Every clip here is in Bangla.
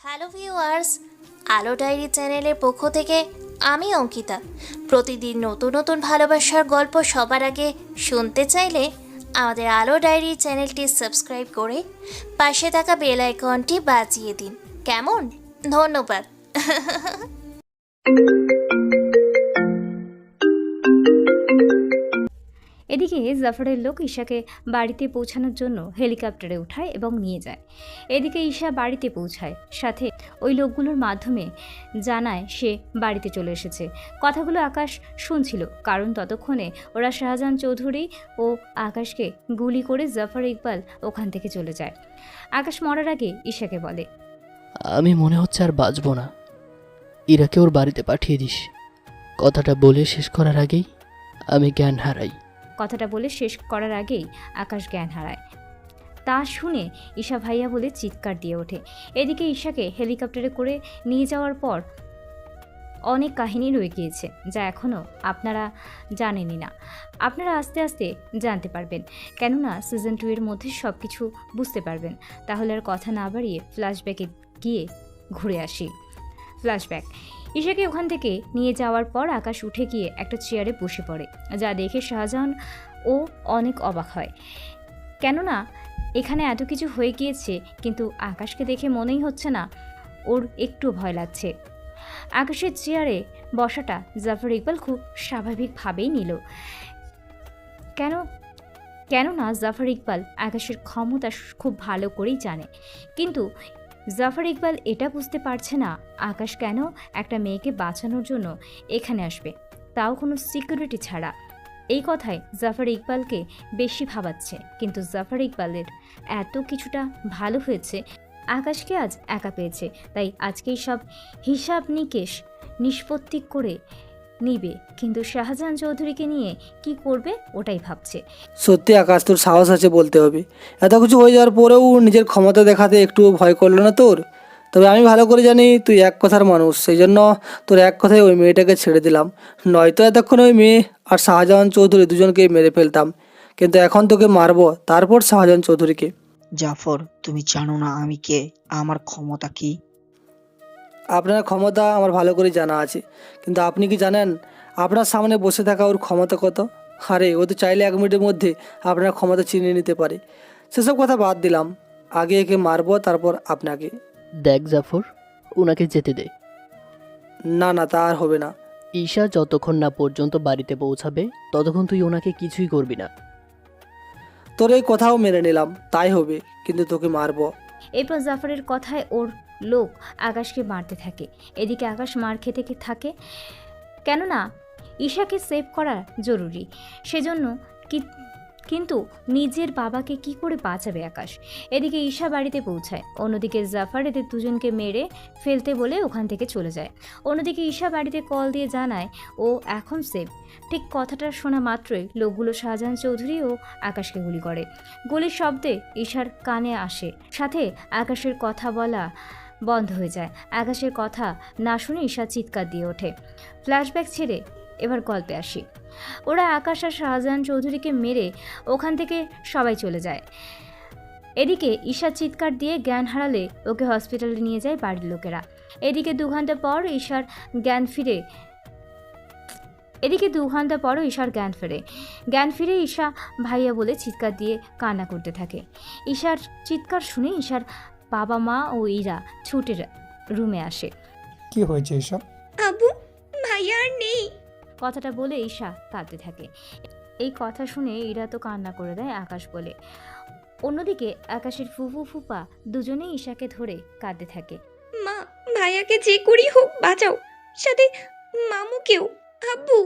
হ্যালো ভিউয়ার্স, আলো ডায়েরি চ্যানেলের পক্ষ থেকে আমি অঙ্কিতা। প্রতিদিন নতুন নতুন ভালোবাসার গল্প সবার আগে শুনতে চাইলে আমাদের আলো ডায়েরি চ্যানেলটি সাবস্ক্রাইব করে পাশে থাকা বেল আইকনটি বাজিয়ে দিন। কেমন? ধন্যবাদ। এদিকে জাফরের লোক ঈশাকে বাড়িতে পৌঁছানোর জন্য হেলিকপ্টারে উঠায় এবং নিয়ে যায়। এদিকে ঈশা বাড়িতে পৌঁছায়, সাথে ওই লোকগুলোর মাধ্যমে জানায় সে বাড়িতে চলে এসেছে। কথাগুলো আকাশ শুনছিল, কারণ ততক্ষণে ওরা শাহজাহান চৌধুরী ও আকাশকে গুলি করে জাফর ইকবাল ওখান থেকে চলে যায়। আকাশ মরার আগে ঈশাকে বলে, আমি মনে হচ্ছে আর বাঁচব না, ইরাকে ওর বাড়িতে পাঠিয়ে দিস। কথাটা বলে শেষ করার আগেই আমি জ্ঞান হারাই। কথাটা বলে শেষ করার আগেই আকাশ জ্ঞান হারায়। তা শুনে ঈশা ভাইয়া বলে চিৎকার দিয়ে ওঠে। এদিকে ঈশাকে হেলিকপ্টারে করে নিয়ে যাওয়ার পর অনেক কাহিনী রয়ে গিয়েছে, যা এখনও আপনারা জানেনই না। আপনারা আস্তে আস্তে জানতে পারবেন, কেননা সিজন 2 এর মধ্যে সব কিছু বুঝতে পারবেন। তাহলে আর কথা না বাড়িয়ে ফ্ল্যাশব্যাকে গিয়ে ঘুরে আসি। ফ্ল্যাশব্যাক। ঈশাকে ওখান থেকে নিয়ে যাওয়ার পর আকাশ উঠে গিয়ে একটা চেয়ারে বসে পড়ে, যা দেখে শাহজাহান ও অনেক অবাক হয়, কেননা এখানে এত কিছু হয়ে গিয়েছে, কিন্তু আকাশকে দেখে মনেই হচ্ছে না ওর একটু ভয় লাগছে। আকাশের চেয়ারে বসাটা জাফর ইকবাল খুব স্বাভাবিকভাবেই নিল, কেননা জাফর ইকবাল আকাশের ক্ষমতা খুব ভালো করেই জানে। কিন্তু জাফর ইকবাল এটা বুঝতে পারছে না আকাশ কেন একটা মেয়েকে বাঁচানোর জন্য এখানে আসবে, তাও কোনো সিকিউরিটি ছাড়া। এই কথায় জাফর ইকবালকে বেশি ভাবাচ্ছে, কিন্তু জাফর ইকবালের এত কিছুটা ভালো হয়েছে, আকাশকে আজ একা পেয়েছে, তাই আজকেই সব হিসাব নিকেশ নিষ্পত্তি করে নিবে, কিন্তু শাহজাহান চৌধুরীকে নিয়ে কি করবে ওটাই ভাবছে। সত্যি আকাশ, তোর সাহস আছে বলতে হবে। এত কিছু হয়ে যাওয়ার পরেও নিজের ক্ষমতা দেখাতে একটু ভয় করলো না তোর? তবে আমি ভালো করে জানি তুই এক কথার মানুষ, সেই জন্য তোর এক কথায় ওই মেয়েটাকে ছেড়ে দিলাম। নয়তো এতক্ষণ ওই মেয়ে আর শাহজাহান চৌধুরী দুজনকে মেরে ফেলতাম, কিন্তু এখন তোকে মারবো, তারপর শাহজাহান চৌধুরীকে। জাফর, তুমি জানো না আমি কে, আমার ক্ষমতা কি? আপনার ক্ষমতা আমার ভালো করে জানা আছে, কিন্তু আপনি কি জানেন আপনার সামনে বসে থাকা ওর ক্ষমতা কত? আরে ও তো চাইলে 1 মিনিটের মধ্যে আপনার ক্ষমতা চিনিয়ে নিতে পারে। সেসব কথা বাদ দিলাম, আগে একে মারবো, তারপর আপনাকে। দেখ জাফর, ওনাকে যেতে দে। না না, তা আর হবে না। ঈশা যতক্ষণ না পর্যন্ত বাড়িতে পৌঁছাবে ততক্ষণ তুই ওনাকে কিছুই করবি না। তোর এই কথাও মেনে নিলাম, তাই হবে, কিন্তু তোকে মারবো। এরপর জাফরের কথায় ওর লোক আকাশকে মারতে থাকে। এদিকে আকাশ মার খেতে থাকে, কেননা ঈশাকে সেভ করা জরুরি, সেজন্য কিন্তু নিজের বাবাকে কি করে বাঁচাবে আকাশ। এদিকে ঈশা বাড়িতে পৌঁছায়, অন্যদিকে জাফর এদের দুজনকে মেরে ফেলতে বলে ওখান থেকে চলে যায়। অন্যদিকে ঈশা বাড়িতে কল দিয়ে জানায় ও এখন সেভ। ঠিক কথাটা শোনা মাত্রই লোকগুলো শাহজাহান চৌধুরী ও আকাশকে গুলি করে। গুলির শব্দে ঈশার কানে আসে, সাথে আকাশের কথা বলা বন্ধ হয়ে যায়। আকাশের কথা না শুনে ঈশা চিৎকার দিয়ে ওঠে। ফ্ল্যাশব্যাক ছেড়ে এবার গল্পে আসি। ওরা আকাশ আর শাহজাহান চৌধুরীকে মেরে ওখান থেকে সবাই চলে যায়। এদিকে ঈশা চিৎকার দিয়ে জ্ঞান হারালে ওকে হসপিটালে নিয়ে যায় বাড়ির লোকেরা। এদিকে 2 ঘন্টা পর ঈশার জ্ঞান ফেরে। জ্ঞান ফিরে ঈশা ভাইয়া বলে চিৎকার দিয়ে কান্না করতে থাকে। ঈশার চিৎকার শুনে ঈশার বাবা মা ও ইরা ছুটে রুমে আসে। কি হয়েছে এসব? আবু, ভাইয়া আর নেই। কথাটা বলে ঈশা কাঁদতে থাকে। এই কথা শুনে ইরা তো কান্না করে দেয় আকাশ বলে। অন্যদিকে আকাশের ফুফু ফুপা দুজনেই ঈশাকে ধরে কাঁদতে থাকে। মা, ভাইয়াকে যে করি হোক বাঁচাও, সাথে মামুকেও। আব্বু,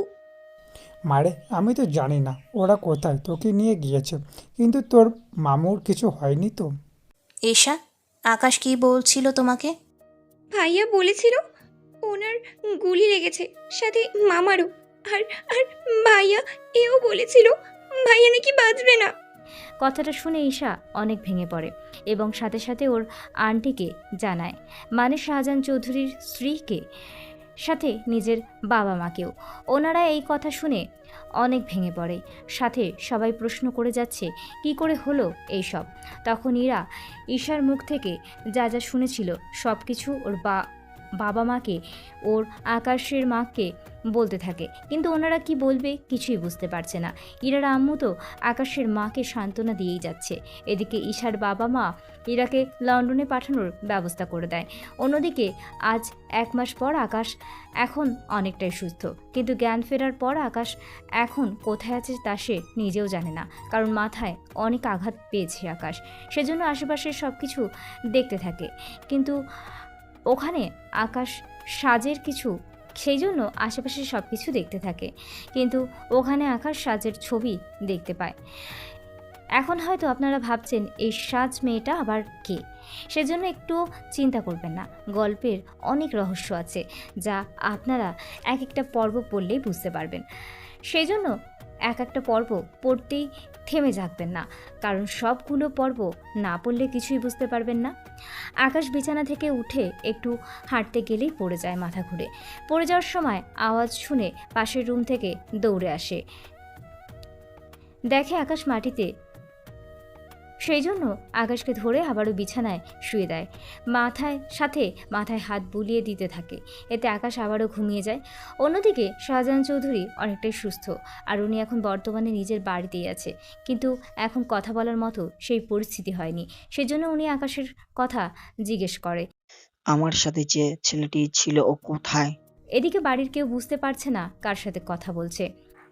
মারে, আমি তো জানি না ওরা কোথায় তোকে নিয়ে গিয়েছে, কিন্তু তোর মামুর কিছু হয়নি তো? ঈশা, আকাশ কি বলছিল তোমাকে? ভাইয়া বলেছিল ওনার গুলি লেগেছে, সাথে মামারও। আর আর ভাইয়া এও বলেছিল ভাইয়া নাকি বাঁচবে না। কথাটা শুনে ঈশা অনেক ভেঙে পড়ে এবং সাথে সাথে ওর আন্টিকে জানায়, মানে শাহজাহান চৌধুরীর স্ত্রীকে। সাথে নিজের বাবা মাকেও। ওনারা এই কথা শুনে অনেক ভেঙে পড়ে, সাথে সবাই প্রশ্ন করে যাচ্ছে কি করে হলো এইসব। তখন ঈশার মুখ থেকে যা যা শুনেছিল সব কিছু ওর বাবা মাকে, ওর আকাশের মাকে বলতে থাকে, কিন্তু ওনারা কি বলবে কিছুই বুঝতে পারছে না। ইরার আম্মু তো আকাশের মাকে সান্ত্বনা দিয়েই যাচ্ছে। এদিকে ঈশার বাবা মা ইরাকে লন্ডনে পাঠানোর ব্যবস্থা করে দেয়। অন্যদিকে আজ 1 মাস পর আকাশ এখন অনেকটাই সুস্থ, কিন্তু জ্ঞান ফেরার পর আকাশ এখন কোথায় আছে তা সে নিজেও জানে না, কারণ মাথায় অনেক আঘাত পেয়েছে আকাশ। সেজন্য আশেপাশের সব কিছু দেখতে থাকে, কিন্তু ওখানে আকাশ সাজের কিছু, সেই জন্য আশেপাশে সব কিছু দেখতে থাকে, কিন্তু ওখানে আকাশ সাজের ছবি দেখতে পায়। এখন হয়তো আপনারা ভাবছেন এই সাজ মেয়েটা আবার কে, সেজন্য একটু চিন্তা করবেন না। গল্পের অনেক রহস্য আছে যা আপনারা এক একটা পর্ব পড়লেই বুঝতে পারবেন। সেই জন্য এক একটা পর্ব পড়তেই থেমে থাকবেন না, কারণ সবগুলো পর্ব না পড়লে কিছুই বুঝতে পারবেন না। আকাশ বিছানা থেকে উঠে একটু হাঁটতে গেলেই পড়ে যায়, মাথা ঘুরে। পড়ে যাওয়ার সময় আওয়াজ শুনে পাশের রুম থেকে দৌড়ে আসে, দেখে আকাশ মাটিতে। সেই জন্য আকাশকে ধরে আবারও বিছানায় শুয়ে দেয়, মাথায় হাত বুলিয়ে দিতে থাকে। এতে আকাশ আবারও ঘুমিয়ে যায়। অন্যদিকে শাহজাহান চৌধুরী অনেকটাই সুস্থ, আর উনি এখন বর্তমানে নিজের বাড়িতেই আছে, কিন্তু এখন কথা বলার মতো সেই পরিস্থিতি হয়নি। সেজন্য উনি আকাশের কথা জিজ্ঞেস করে। আমার সাথে যে ছেলেটি ছিল ও কোথায়? এদিকে বাড়ির কেউ বুঝতে পারছে না কার সাথে কথা বলছে।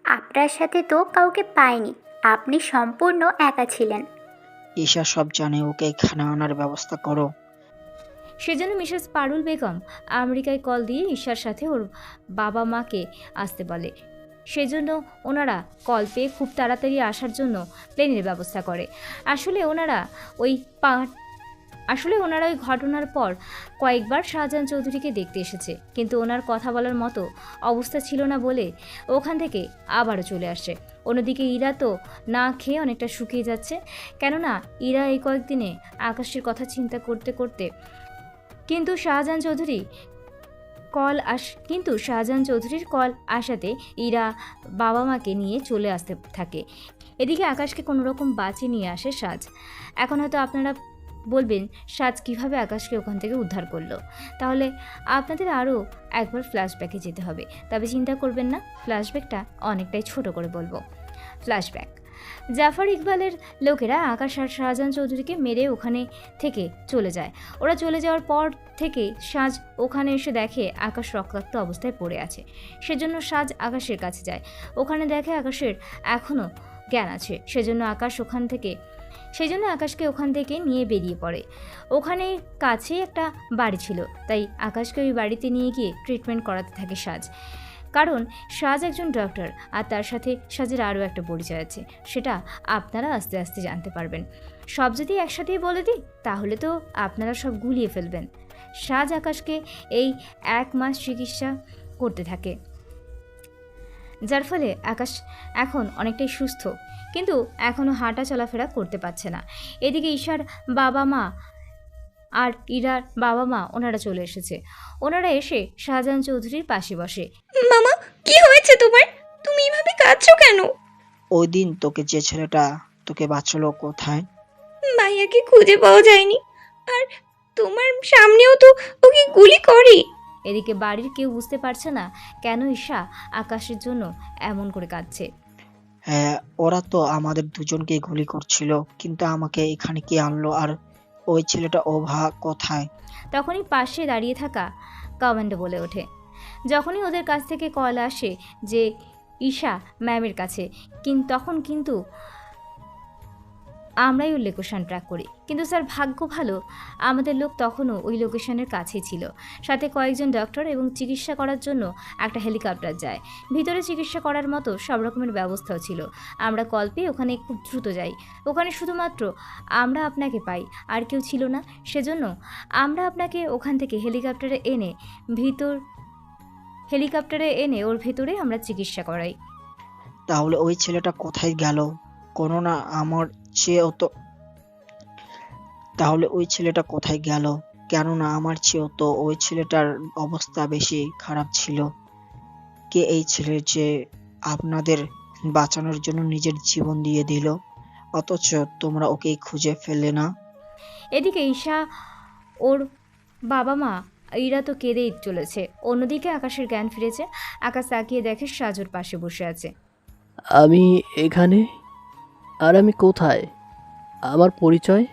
আপনার সাথে তো কাউকে পাইনি, আপনি সম্পূর্ণ একা ছিলেন। ঈশা সব জানে, ওকে এখানে আনার ব্যবস্থা করো। সেজন্য মিসেস পারুল বেগম আমেরিকায় কল দিয়ে ঈশার সাথে ওর বাবা মাকে আসতে বলে। সেজন্য ওনারা কল পেয়ে খুব তাড়াতাড়ি আসার জন্য প্লেনের ব্যবস্থা করে। আসলে ওনারা ওই ঘটনার পর কয়েকবার শাহজাহান চৌধুরীকে দেখতে এসেছে, কিন্তু ওনার কথা বলার মতো অবস্থা ছিল না বলে ওখান থেকে আবারও চলে আসে। অন্যদিকে ইরা তো না খেয়ে অনেকটা শুকিয়ে যাচ্ছে, কেননা ইরা এই কয়েকদিনে আকাশের কথা চিন্তা করতে করতে কিন্তু শাহজাহান চৌধুরীর কল আসাতে ইরা বাবা মাকে নিয়ে চলে আসতে থাকে। এদিকে আকাশকে কোনো রকম বাঁচিয়ে নিয়ে আসে সাজ। এখন হয়তো আপনারা বলবেন সাজ কিভাবে আকাশকে ওখান থেকে উদ্ধার করলো, তাহলে আপনাদের আরও একবার ফ্ল্যাশব্যাকে যেতে হবে। তবে চিন্তা করবেন না, ফ্ল্যাশব্যাকটা অনেকটাই ছোট করে বলবো। ফ্ল্যাশব্যাক: জাফর ইকবালের লোকেরা আকাশ আর শাহজাহান চৌধুরীকে মেরে ওখানে থেকে চলে যায়। ওরা চলে যাওয়ার পর থেকে সাজ ওখানে এসে দেখে আকাশ রক্তাক্ত অবস্থায় পড়ে আছে। সেজন্য সাজ আকাশের কাছে যায়। ওখানে দেখে আকাশের এখনও জ্ঞান আছে। সেজন্য আকাশকে ওখান থেকে নিয়ে বেরিয়ে পড়ে। ওখানে কাছেই একটা বাড়ি ছিল, তাই আকাশকে ওই বাড়িতে নিয়ে গিয়ে ট্রিটমেন্ট করাতে থাকে সাজ, কারণ সাজ একজন ডক্টর, আর তার সাথে সাজের আরও একটা পরিচয় আছে, সেটা আপনারা আস্তে আস্তে জানতে পারবেন। সব যদি একসাথেই বলে দিই তাহলে তো আপনারা সব গুলিয়ে ফেলবেন। সাজ আকাশকে এই 1 মাস চিকিৎসা করতে থাকে, যার ফলে আকাশ এখন অনেকটাই সুস্থ, কিন্তু এখনও হাঁটা চলাফেরা করতে পারছে না। এদিকে ঈশার বাবা মা আর ইরার বাবা মা ওনারা চলে এসেছে। ওনারা এসে শাহজাহান চৌধুরীর পাশে বসে। মামা, কি হয়েছে তোমার? তুমি এভাবে কাঁদছো কেন? ওই দিন তোকে যে ছেলেটা তোকে বাঁচালো কোথায়? ভাইয়াকে খুঁজে পাওয়া যায়নি, আর তোমার সামনেও তো ওকে গুলি করে। এদিকে বাড়ির কেউ বুঝতে পারছে না কেন ঈশা আকাশের জন্য এমন করে কাঁদছে। হ্যাঁ, ওরা তো আমাদের দুজনকে গুলি করছিল, কিন্তু আমাকে এখানে কে আনলো? আর ওই ছেলেটা ওভা কোথায়? তখনই পাশে দাঁড়িয়ে থাকা কমান্ডো বলে ওঠে। যখনই ওদের কাছ থেকে কল আসে যে ঈশা ম্যামের কাছে, তখন কিন্তু আমরাই ওই লোকেশন ট্র্যাক করি, কিন্তু স্যার ভাগ্য ভালো আমাদের লোক তখনও ওই লোকেশনের কাছেই ছিল। সাথে কয়েকজন ডক্টর এবং চিকিৎসা করার জন্য একটা হেলিকপ্টার যায়। ভিতরে চিকিৎসা করার মতো সব রকমের ব্যবস্থাও ছিল। আমরা কল পেয়ে ওখানে খুব দ্রুত যাই। ওখানে শুধুমাত্র আমরা আপনাকে পাই, আর কেউ ছিল না। সেজন্য আমরা আপনাকে ওখান থেকে হেলিকপ্টারে এনে ওর ভেতরে আমরা চিকিৎসা করাই। তাহলে ওই ছেলেটা কোথায় গেল? কোনো না আমার চেয়েও তো, তাহলে ওই ছেলেটা কোথায় গেল? কেননা আমার চেয়েও তো ওই ছেলেটার অবস্থা বেশি খারাপ ছিল। কে এই ছেলে যে আপনাদের বাঁচানোর জন্য নিজের জীবন দিয়ে দিল, অথচ তোমরা ওকেই খুঁজে ফেললে না? এদিকে ঈশা ওর বাবা মা এরা তো কেঁদেই চলেছে। অন্যদিকে আকাশের জ্ঞান ফিরেছে। আকাশ তাকিয়ে দেখে সাজুর পাশে বসে আছে। আমি এখানে? আর আমি কোথায়? আমার পরিচয়?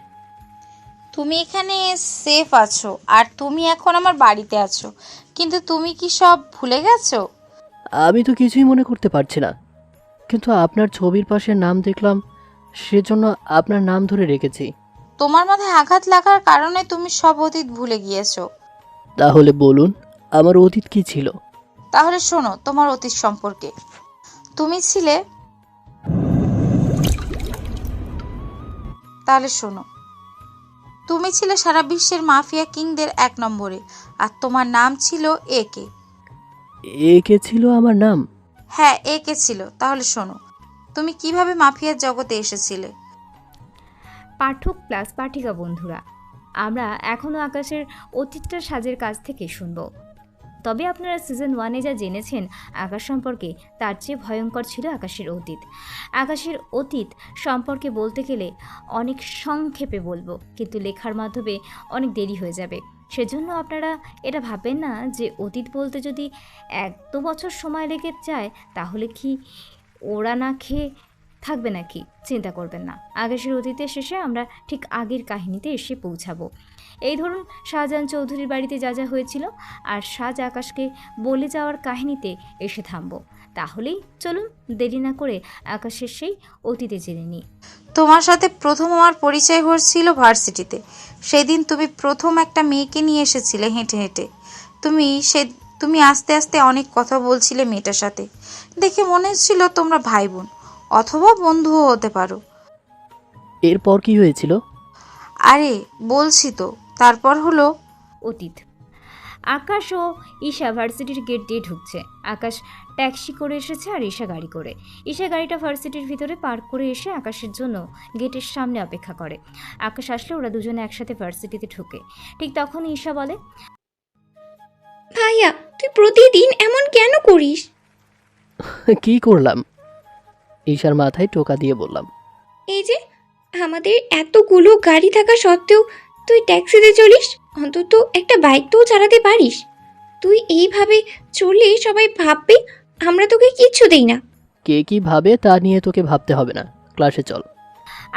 তুমি এখানে সেফ আছো, আর তুমি এখন আমার বাড়িতে আছো, কিন্তু তুমি কি সব ভুলে গেছো? আমি তো কিছুই মনে করতে পারছি না, কিন্তু আপনার ছবির পাশে নাম দেখলাম, সেজন্য আপনার নাম ধরে রেখেছি। তোমার মাথায় আঘাত লাগার কারণে তুমি সব অতীত ভুলে গিয়েছো। তাহলে বলুন, আমার অতীত কি ছিল? তাহলে শোনো তোমার অতীত সম্পর্কে। তুমি ছিলে তাহলে শোনো, তুমি ছিলে সারা বিশ্বের মাফিয়া কিংদের 1 নম্বরে, আর তোমার নাম ছিল একে। একে ছিল আমার নাম? হ্যাঁ, একে ছিল। তাহলে শোনো, তুমি কিভাবে মাফিয়ার জগতে এসেছিলে। পাঠক প্লাস পাঠিকা বন্ধুরা, আমরা এখনও আকাশের অতীতটা সাজের কাছ থেকে শুনব। তবে আপনারা সিজন 1-এ যা জেনেছেন আকাশ সম্পর্কে, তার চেয়ে ভয়ঙ্কর ছিল আকাশের অতীত। আকাশের অতীত সম্পর্কে বলতে গেলে অনেক সংক্ষেপে বলবো, কিন্তু লেখার মাধ্যমে অনেক দেরি হয়ে যাবে। সেজন্য আপনারা এটা ভাববেন না যে অতীত বলতে যদি 1-2 বছর সময় লেগে যায় তাহলে কি ওরা না খেয়ে থাকবে নাকি। চিন্তা করবেন না, আকাশের অতীতের শেষে আমরা ঠিক আগের কাহিনীতে এসে পৌঁছাবো। এই ধরুন শাহজাহান চৌধুরীর বাড়িতে যা যা হয়েছিল, আর সাজ আকাশকে বলে যাওয়ার কাহিনীতে এসে থামবো। তাহলেই চলুন দেরি না করে আকাশের সেই অতীতে জেনে নিই। তোমার সাথে প্রথম আমার পরিচয় হয়েছিল ভার্সিটিতে। সেদিন তুমি প্রথম একটা মেয়েকে নিয়ে এসেছিলে হেঁটে হেঁটে। তুমি আস্তে আস্তে অনেক কথা বলছিলে মেয়েটার সাথে। দেখে মনে হচ্ছিল তোমরা ভাই বোন অথবা বন্ধুও হতে পারো। এরপর কি হয়েছিল? আরে বলছি তো, তারপর হলো অতীত। আকাশ ও ঈশা ভার্সিটির গেট দিয়ে ঢুকছে। আকাশ ট্যাক্সি করে এসেছে আর ঈশা গাড়ি করে। ঈশা গাড়িটা ভার্সিটির ভিতরে পার্ক করে এসে আকাশের জন্য গেটের সামনে অপেক্ষা করে। আকাশ আসলে ওরা দুজনে একসাথে ভার্সিটিতে ঢুকে। ঠিক তখন ঈশা বলে, ভাইয়া তুই প্রতিদিন এমন কেন করিস? কি করলাম? ঈশার মাথায় টোকা দিয়ে বললাম, এই যে আমাদের এতগুলো গাড়ি থাকা সত্ত্বেও তুই ট্যাক্সিতে চলিস, অন্তত একটা বাইক তো চালাতে পারিস। তুই এইভাবে চললে সবাই ভাববে আমরা তোকে কিচ্ছু দেই না। কে কি ভাবে তা নিয়ে তোকে ভাবতে হবে না, ক্লাসে চল।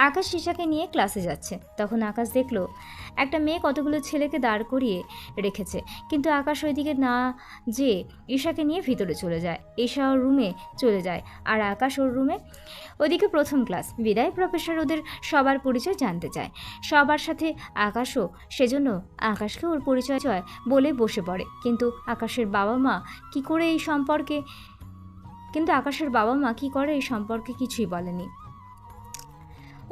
আকাশ ঈশাকে নিয়ে ক্লাসে যাচ্ছে। তখন আকাশ দেখলো একটা মেয়ে কতগুলো ছেলেকে দাঁড় করিয়ে রেখেছে, কিন্তু আকাশ ওইদিকে না যেয়ে ঈশাকে নিয়ে ভিতরে চলে যায়। ঈশা ওর রুমে চলে যায় আর আকাশ ওর রুমে। ওইদিকে প্রথম ক্লাস বিদায়, প্রফেসর ওদের সবার পরিচয় জানতে চায়। সবার সাথে আকাশও, সেজন্য আকাশকে ওর পরিচয় বলে বসে পড়ে। কিন্তু আকাশের বাবা মা কি করে এই সম্পর্কে কিছুই বলেনি।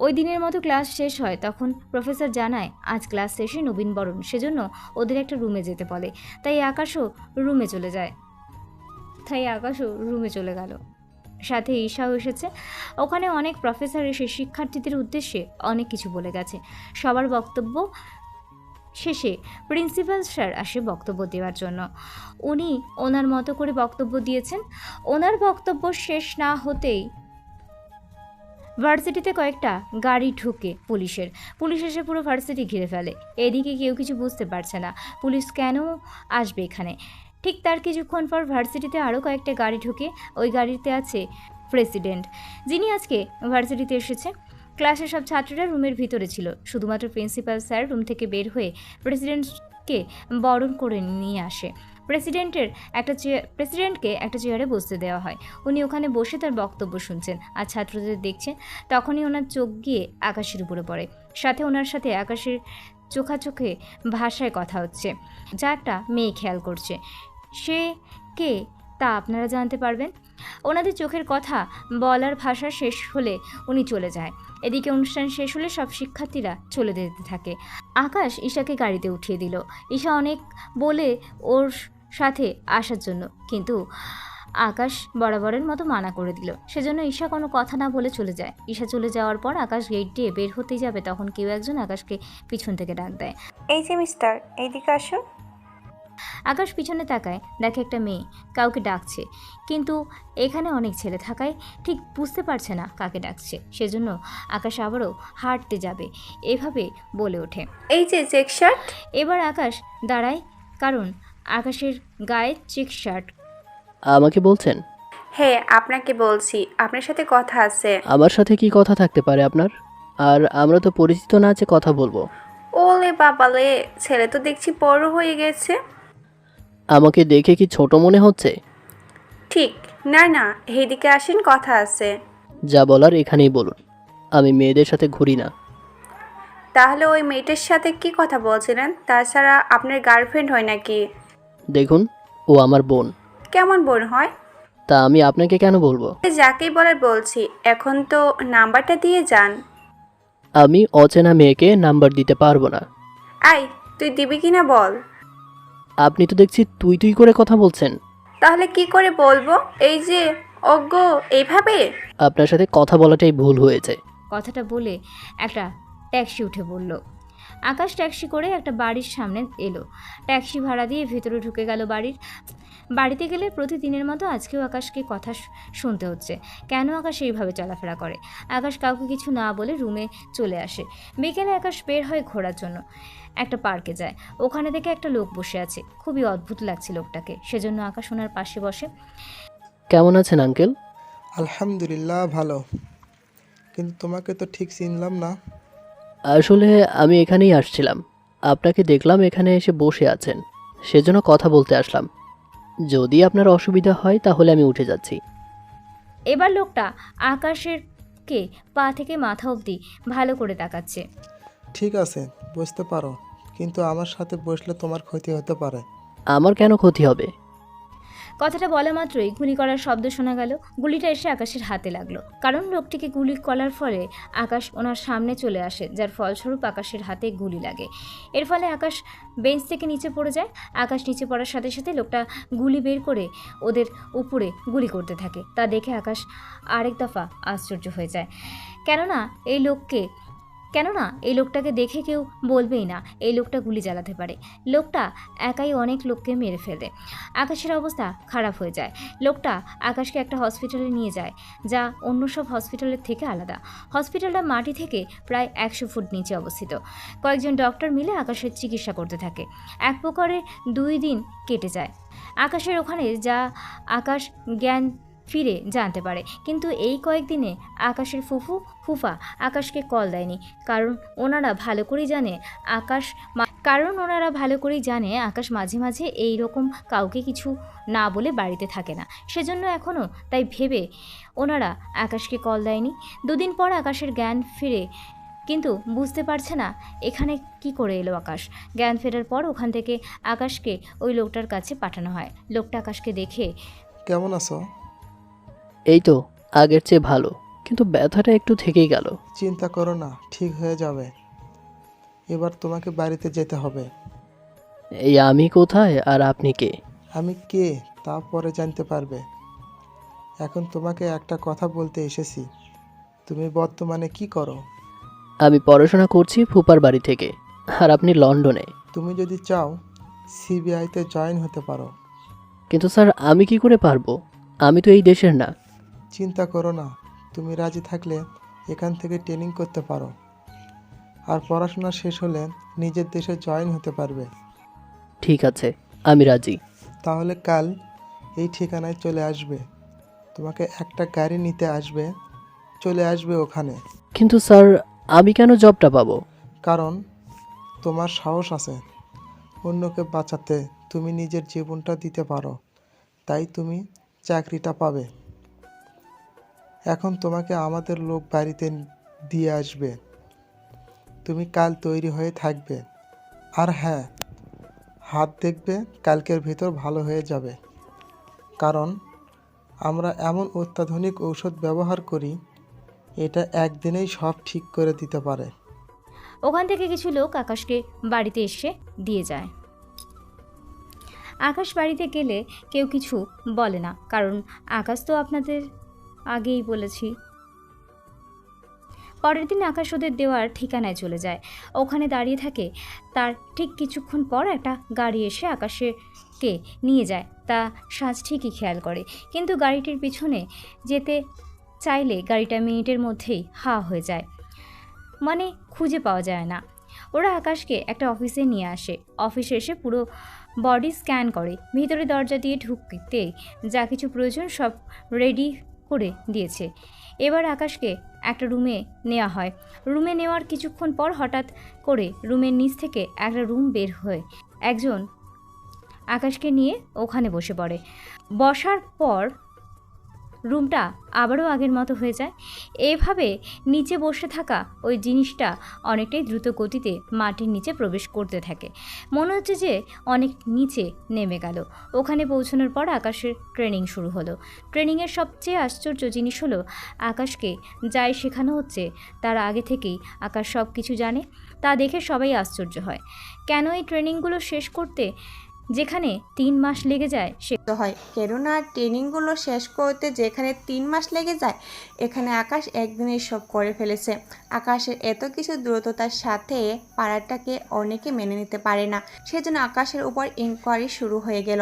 ওই দিনের মতো ক্লাস শেষ হয়। তখন প্রফেসর জানায় আজ ক্লাস শেষে নবীনবরণ, সেজন্য ওদের একটা রুমে যেতে বলে। তাই আকাশও রুমে চলে গেল। সাথে ঈশাও এসেছে। ওখানে অনেক প্রফেসর এসে শিক্ষার্থীদের উদ্দেশ্যে অনেক কিছু বলে গেছে। সবার বক্তব্য শেষে প্রিন্সিপাল স্যার আসে বক্তব্য দেওয়ার জন্য। উনি ওনার মতো করে বক্তব্য দিয়েছেন। ওনার বক্তব্য শেষ না হতেই ভার্সিটিতে কয়েকটা গাড়ি ঢুকে পুলিশ এসে পুরো ভার্সিটি ঘিরে ফেলে। এদিকে কেউ কিছু বুঝতে পারছে না পুলিশ কেন আসবে এখানে। ঠিক তার কিছুক্ষণ পর ভার্সিটিতে আরও কয়েকটা গাড়ি ঢুকে। ওই গাড়িতে আছে প্রেসিডেন্ট, যিনি আজকে ভার্সিটিতে এসেছে। ক্লাসের সব ছাত্ররা রুমের ভিতরে ছিল। শুধুমাত্র প্রিন্সিপাল স্যার রুম থেকে বের হয়ে প্রেসিডেন্টকে বরণ করে নিয়ে আসে। প্রেসিডেন্টকে একটা চেয়ারে বসতে দেওয়া হয়। উনি ওখানে বসে তার বক্তব্য শুনছেন আর ছাত্রদের দেখছেন। তখনই ওনার চোখ গিয়ে আকাশের উপরে পড়ে। সাথে ওনার সাথে আকাশের চোখাচোখে ভাষায় কথা হচ্ছে, যা একটা মেয়ে খেয়াল করছে। সে কে তা আপনারা জানতে পারবেন। ওনাদের চোখের কথা বলার ভাষা শেষ হলে উনি চলে যায়। এদিকে অনুষ্ঠান শেষ হলে সব শিক্ষার্থীরা চলে যেতে থাকে। আকাশ ঈশাকে গাড়িতে উঠিয়ে দিল। ঈশা অনেক বলে ওর সাথে আসার জন্য, কিন্তু আকাশ বরাবরের মতো মানা করে দিল। সেজন্য ঈশা কোনো কথা না বলে চলে যায়। ঈশা চলে যাওয়ার পর আকাশ গেট দিয়ে বের হতেই যাবে, তখন কেউ একজন আকাশকে পিছন থেকে ডাক দেয়। এই যে মিস্টার, এইদিকে আসুন। আকাশ পিছনে তাকায়, দেখে একটা মেয়ে কাউকে ডাকছে, কিন্তু এখানে অনেক ছেলে থাকায় ঠিক বুঝতে পারছে না কাকে ডাকছে। সেজন্য আকাশ আবারও হাঁটতে যাবে, এভাবে বলে ওঠে। এই যে চেক শার্ট। এবার আকাশ দাঁড়ায়, কারণ আকাশের গায়ে চেক শার্ট। আমাকে বলছেন? হ্যাঁ, আপনাকে বলছি, আপনার সাথে কথা আছে। আমার সাথে কি কথা থাকতে পারে আপনার? আর আমরা তো পরিচিত না যে কথা বলবো। ওলে বাবালে, ছেলে তো দেখছি বড় হয়ে গেছে। আমাকে দেখে কি ছোট মনে হচ্ছে? ঠিক না, না, এইদিকে আসেন, কথা আছে। যা বলার এখানেই বলুন। আমি মেয়েদের সাথে ঘুরি না। তাহলে ওই মেয়েটার সাথে কি কথা বলছিলেন? তাছাড়া আপনার গার্লফ্রেন্ড হয় নাকি? দেখুন, ও আমার বোন। কেমন বোন হয়? তা আমি আপনাকে কেন বলবো? যাকেই বলার বলছি, এখন তো নাম্বারটা দিয়ে যান। আমি অচেনা মেয়েকে নাম্বার দিতে পারবো না। আই, তুই দিবি কিনা বল। আপনি তো দেখছি তুই তুই করে কথা বলছেন। তাহলে কি করে বলবো? এই যে অজ্ঞ, এইভাবে? আপনার সাথে কথা বলাটাই ভুল হয়েছে। কথাটা বলে একটা ট্যাক্সি উঠে বলল। আকাশ ট্যাক্সি করে একটা বাড়ির সামনে এলো। ট্যাক্সি ভাড়া দিয়ে ভেতরে ঢুকে গেল বাড়িতে গেলে প্রতিদিনের মতো আজকেও আকাশকে কথা শুনতে হচ্ছে। কেন আকাশ এইভাবে চলাফেরা করে? আকাশ কাউকে কিছু না বলে রুমে চলে আসে। বিকেলে আকাশ বের হয় ঘোরার জন্য, একটা পার্কে যায়। ওখানে দেখে একটা লোক বসে আছে, খুবই অদ্ভুত লাগছে লোকটাকে। সেজন্য আকাশ ওনার পাশে বসে। কেমন আছেন আঙ্কেল? আলহামদুলিল্লাহ ভালো, কিন্তু তোমাকে তো ঠিক চিনলাম না। আসলে আমি এখানেই আসছিলাম, আপনাকে দেখলাম এখানে এসে বসে আছেন, সেজন্য কথা বলতে আসলাম। যদি আপনার অসুবিধা হয় তাহলে আমি উঠে যাচ্ছি। এবার লোকটা আকাশের কে পা থেকে মাথা অবধি ভালো করে তাকাচ্ছে। ঠিক আছে, বুঝতে পারো, কিন্তু আমার সাথে বসলে তোমার ক্ষতি হতে পারে। আমার কেন ক্ষতি হবে? কথাটা বলা মাত্রই গুলি করার শব্দ শোনা গেল। গুলিটা এসে আকাশের হাতে লাগলো, কারণ লোকটিকে গুলি করার ফলে আকাশ ওনার সামনে চলে আসে, যার ফলস্বরূপ আকাশের হাতে গুলি লাগে। এর ফলে আকাশ বেঞ্চ থেকে নিচে পড়ে যায়। আকাশ নিচে পড়ার সাথে সাথে লোকটা গুলি বের করে ওদের উপরে গুলি করতে থাকে। তা দেখে আকাশ আরেক দফা আশ্চর্য হয়ে যায়, কেননা এই লোকটাকে দেখে কেউ বলবেই না এই লোকটা গুলি চালাতে পারে। লোকটা একাই অনেক লোককে মেরে ফেলে। আকাশের অবস্থা খারাপ হয়ে যায়। লোকটা আকাশকে একটা হসপিটালে নিয়ে যায়, যা অন্য সব হসপিটালের থেকে আলাদা। হসপিটালটা মাটি থেকে প্রায় 100 ফুট নিচে অবস্থিত। কয়েকজন ডক্টর মিলে আকাশের চিকিৎসা করতে থাকে। এক প্রকারে 2 দিন কেটে যায়। আকাশের ওখানে যা আকাশ জ্ঞান ফিরে জানতে পারে, কিন্তু এই কয়েকদিনে আকাশের ফুফা আকাশকে কল দেয়নি, কারণ ওনারা ভালো করেই জানে আকাশ মাঝে মাঝে এই রকম কাউকে কিছু না বলে বাড়িতে থাকে না। সেজন্য এখনও তাই ভেবে ওনারা আকাশকে কল দেয়নি। 2 দিন পর আকাশের জ্ঞান ফিরে, কিন্তু বুঝতে পারছে না এখানে কি করে এলো আকাশ। জ্ঞান ফেরার পর ওখান থেকে আকাশকে ওই লোকটার কাছে পাঠানো হয়। লোকটা আকাশকে দেখে, কেমন আছো? এই তো আগের চেয়ে ভালো, কিন্তু ব্যথাটা একটু থেকেই গেল। চিন্তা করো না, ঠিক হয়ে যাবে। এবার তোমাকে বাড়িতে যেতে হবে। এই আমি কোথায় আর আপনি কে? আমি কে তা পরে জানতে পারবে। এখন তোমাকে একটা কথা বলতে এসেছি। তুমি বর্তমানে কি করো? আমি পড়াশোনা করছি ফুপার বাড়ি থেকে, আর আপনি লন্ডনে। তুমি যদি চাও সিবিআইতে জয়েন হতে পারো। কিন্তু স্যার আমি কি করে পারবো? আমি তো এই দেশের না। চিন্তা করো না, তুমি রাজি থাকলে এখান থেকে ট্রেনিং করতে পারো, আর পড়াশোনা শেষ হলে নিজের দেশে জয়েন হতে পারবে। ঠিক আছে, আমি রাজি। তাহলে কাল এই ঠিকানায় চলে আসবে। তোমাকে একটা গাড়ি নিতে আসবে, চলে আসবে ওখানে। কিন্তু স্যার আমি কেন জবটা পাবো? কারণ তোমার সাহস আছে। অন্যকে বাঁচাতে তুমি নিজের জীবনটা দিতে পারো, তাই তুমি চাকরিটা পাবে। এখন তোমাকে আমাদের লোক বাড়িতে দিয়ে আসবে। তুমি কাল তৈরি হয়ে থাকবে। আর হ্যাঁ, হাত দেখবে কালকের ভিতর ভালো হয়ে যাবে, কারণ আমরা এমন অত্যাধুনিক ঔষধ ব্যবহার করি, এটা একদিনেই সব ঠিক করে দিতে পারে। ওখান থেকে কিছু লোক আকাশকে বাড়িতে এসে দিয়ে যায়। আকাশ বাড়িতে গেলে কেউ কিছু বলে না, কারণ আকাশ তো আপনাদের আগেই বলেছি। পরের দিন আকাশ ওদের দেওয়ার ঠিকানায় চলে যায়, ওখানে দাঁড়িয়ে থাকে। তার ঠিক কিছুক্ষণ পর একটা গাড়ি এসে আকাশকে নিয়ে যায়, তা সাজ ঠিকই খেয়াল করে, কিন্তু গাড়িটির পিছনে যেতে চাইলে গাড়িটা মিনিটের মধ্যেই হয়ে যায়, মানে খুঁজে পাওয়া যায় না। ওরা আকাশকে একটা অফিসে নিয়ে আসে। অফিসে এসে পুরো বডি স্ক্যান করে, ভিতরে দরজা দিয়ে ঢুকতেই যা কিছু প্রয়োজন সব রেডি করে দিয়েছে। এবার আকাশকে একটা রুমে নেওয়া হয়। রুমে নেওয়ার কিছুক্ষণ পর হঠাৎ করে রুমের নিচ থেকে একটা রুম বের হয়ে একজন আকাশকে নিয়ে ওখানে বসে পড়ে। বসার পর রুমটা আবারও আগের মতো হয়ে যায়। এভাবে নিচে বসে থাকা ওই জিনিসটা অনেকটাই দ্রুত গতিতে মাটির নিচে প্রবেশ করতে থাকে, মনে হচ্ছে যে অনেক নিচে নেমে গেল। ওখানে পৌঁছানোর পর আকাশের ট্রেনিং শুরু হলো। ট্রেনিংয়ের সবচেয়ে আশ্চর্য জিনিস হলো আকাশকে যাই শেখানো হচ্ছে তার আগে থেকেই আকাশ সব কিছু জানে। তা দেখে সবাই আশ্চর্য হয়। কেন এই ট্রেনিংগুলো শেষ করতে যেখানে 3 মাস লেগে যায় হয়, কেননা ট্রেনিংগুলো শেষ করতে যেখানে 3 মাস লেগে যায়, এখানে আকাশ একদিনেই সব করে ফেলেছে। আকাশের এত কিছু দ্রুততার সাথে পাড়াটাকে অনেকে মেনে নিতে পারে না, সেজন্য আকাশের উপর ইনকোয়ারি শুরু হয়ে গেল।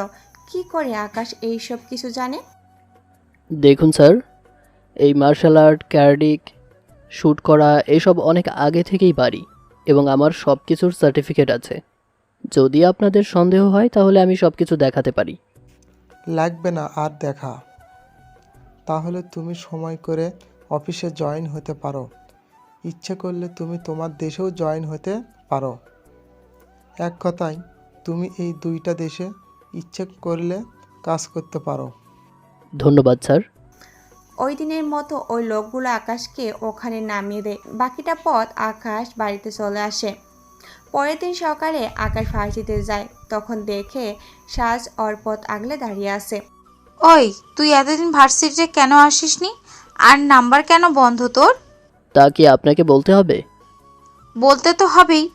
কি করে আকাশ এই সব কিছু জানে? দেখুন স্যার, এই মার্শাল আর্ট, ক্যারাডিক, শ্যুট করা এসব অনেক আগে থেকেই পারি এবং আমার সব কিছুর সার্টিফিকেট আছে। যদি আপনাদের সন্দেহ হয় তাহলে আমি সব কিছু দেখাতে পারি। লাগবে না আর দেখা। তাহলে তুমি সময় করে অফিসে জয়েন হতে পারো। ইচ্ছে করলে তুমি তোমার দেশেও জয়েন হতে পারো। এক কথায় তুমি এই 2টা দেশে ইচ্ছে করলে কাজ করতে পারো। ধন্যবাদ স্যার। ওই দিনের মতো ওই লোকগুলো আকাশকে ওখানে নামিয়ে দেয়। বাকিটা পথ আকাশ বাড়িতে চলে আসে। পরের দিন সকালে আকাশ ভার্সিটিতে যায়, তখন দেখে সাজ ওর পথ আগলে দাঁড়িয়ে আছে। ওই, তুই এতদিন ভার্সিটিতে কেন আসিসনি? আর নাম্বার কেন বন্ধ তোর? তা কি আপনাকে বলতে হবে? বলতে তো হবেই।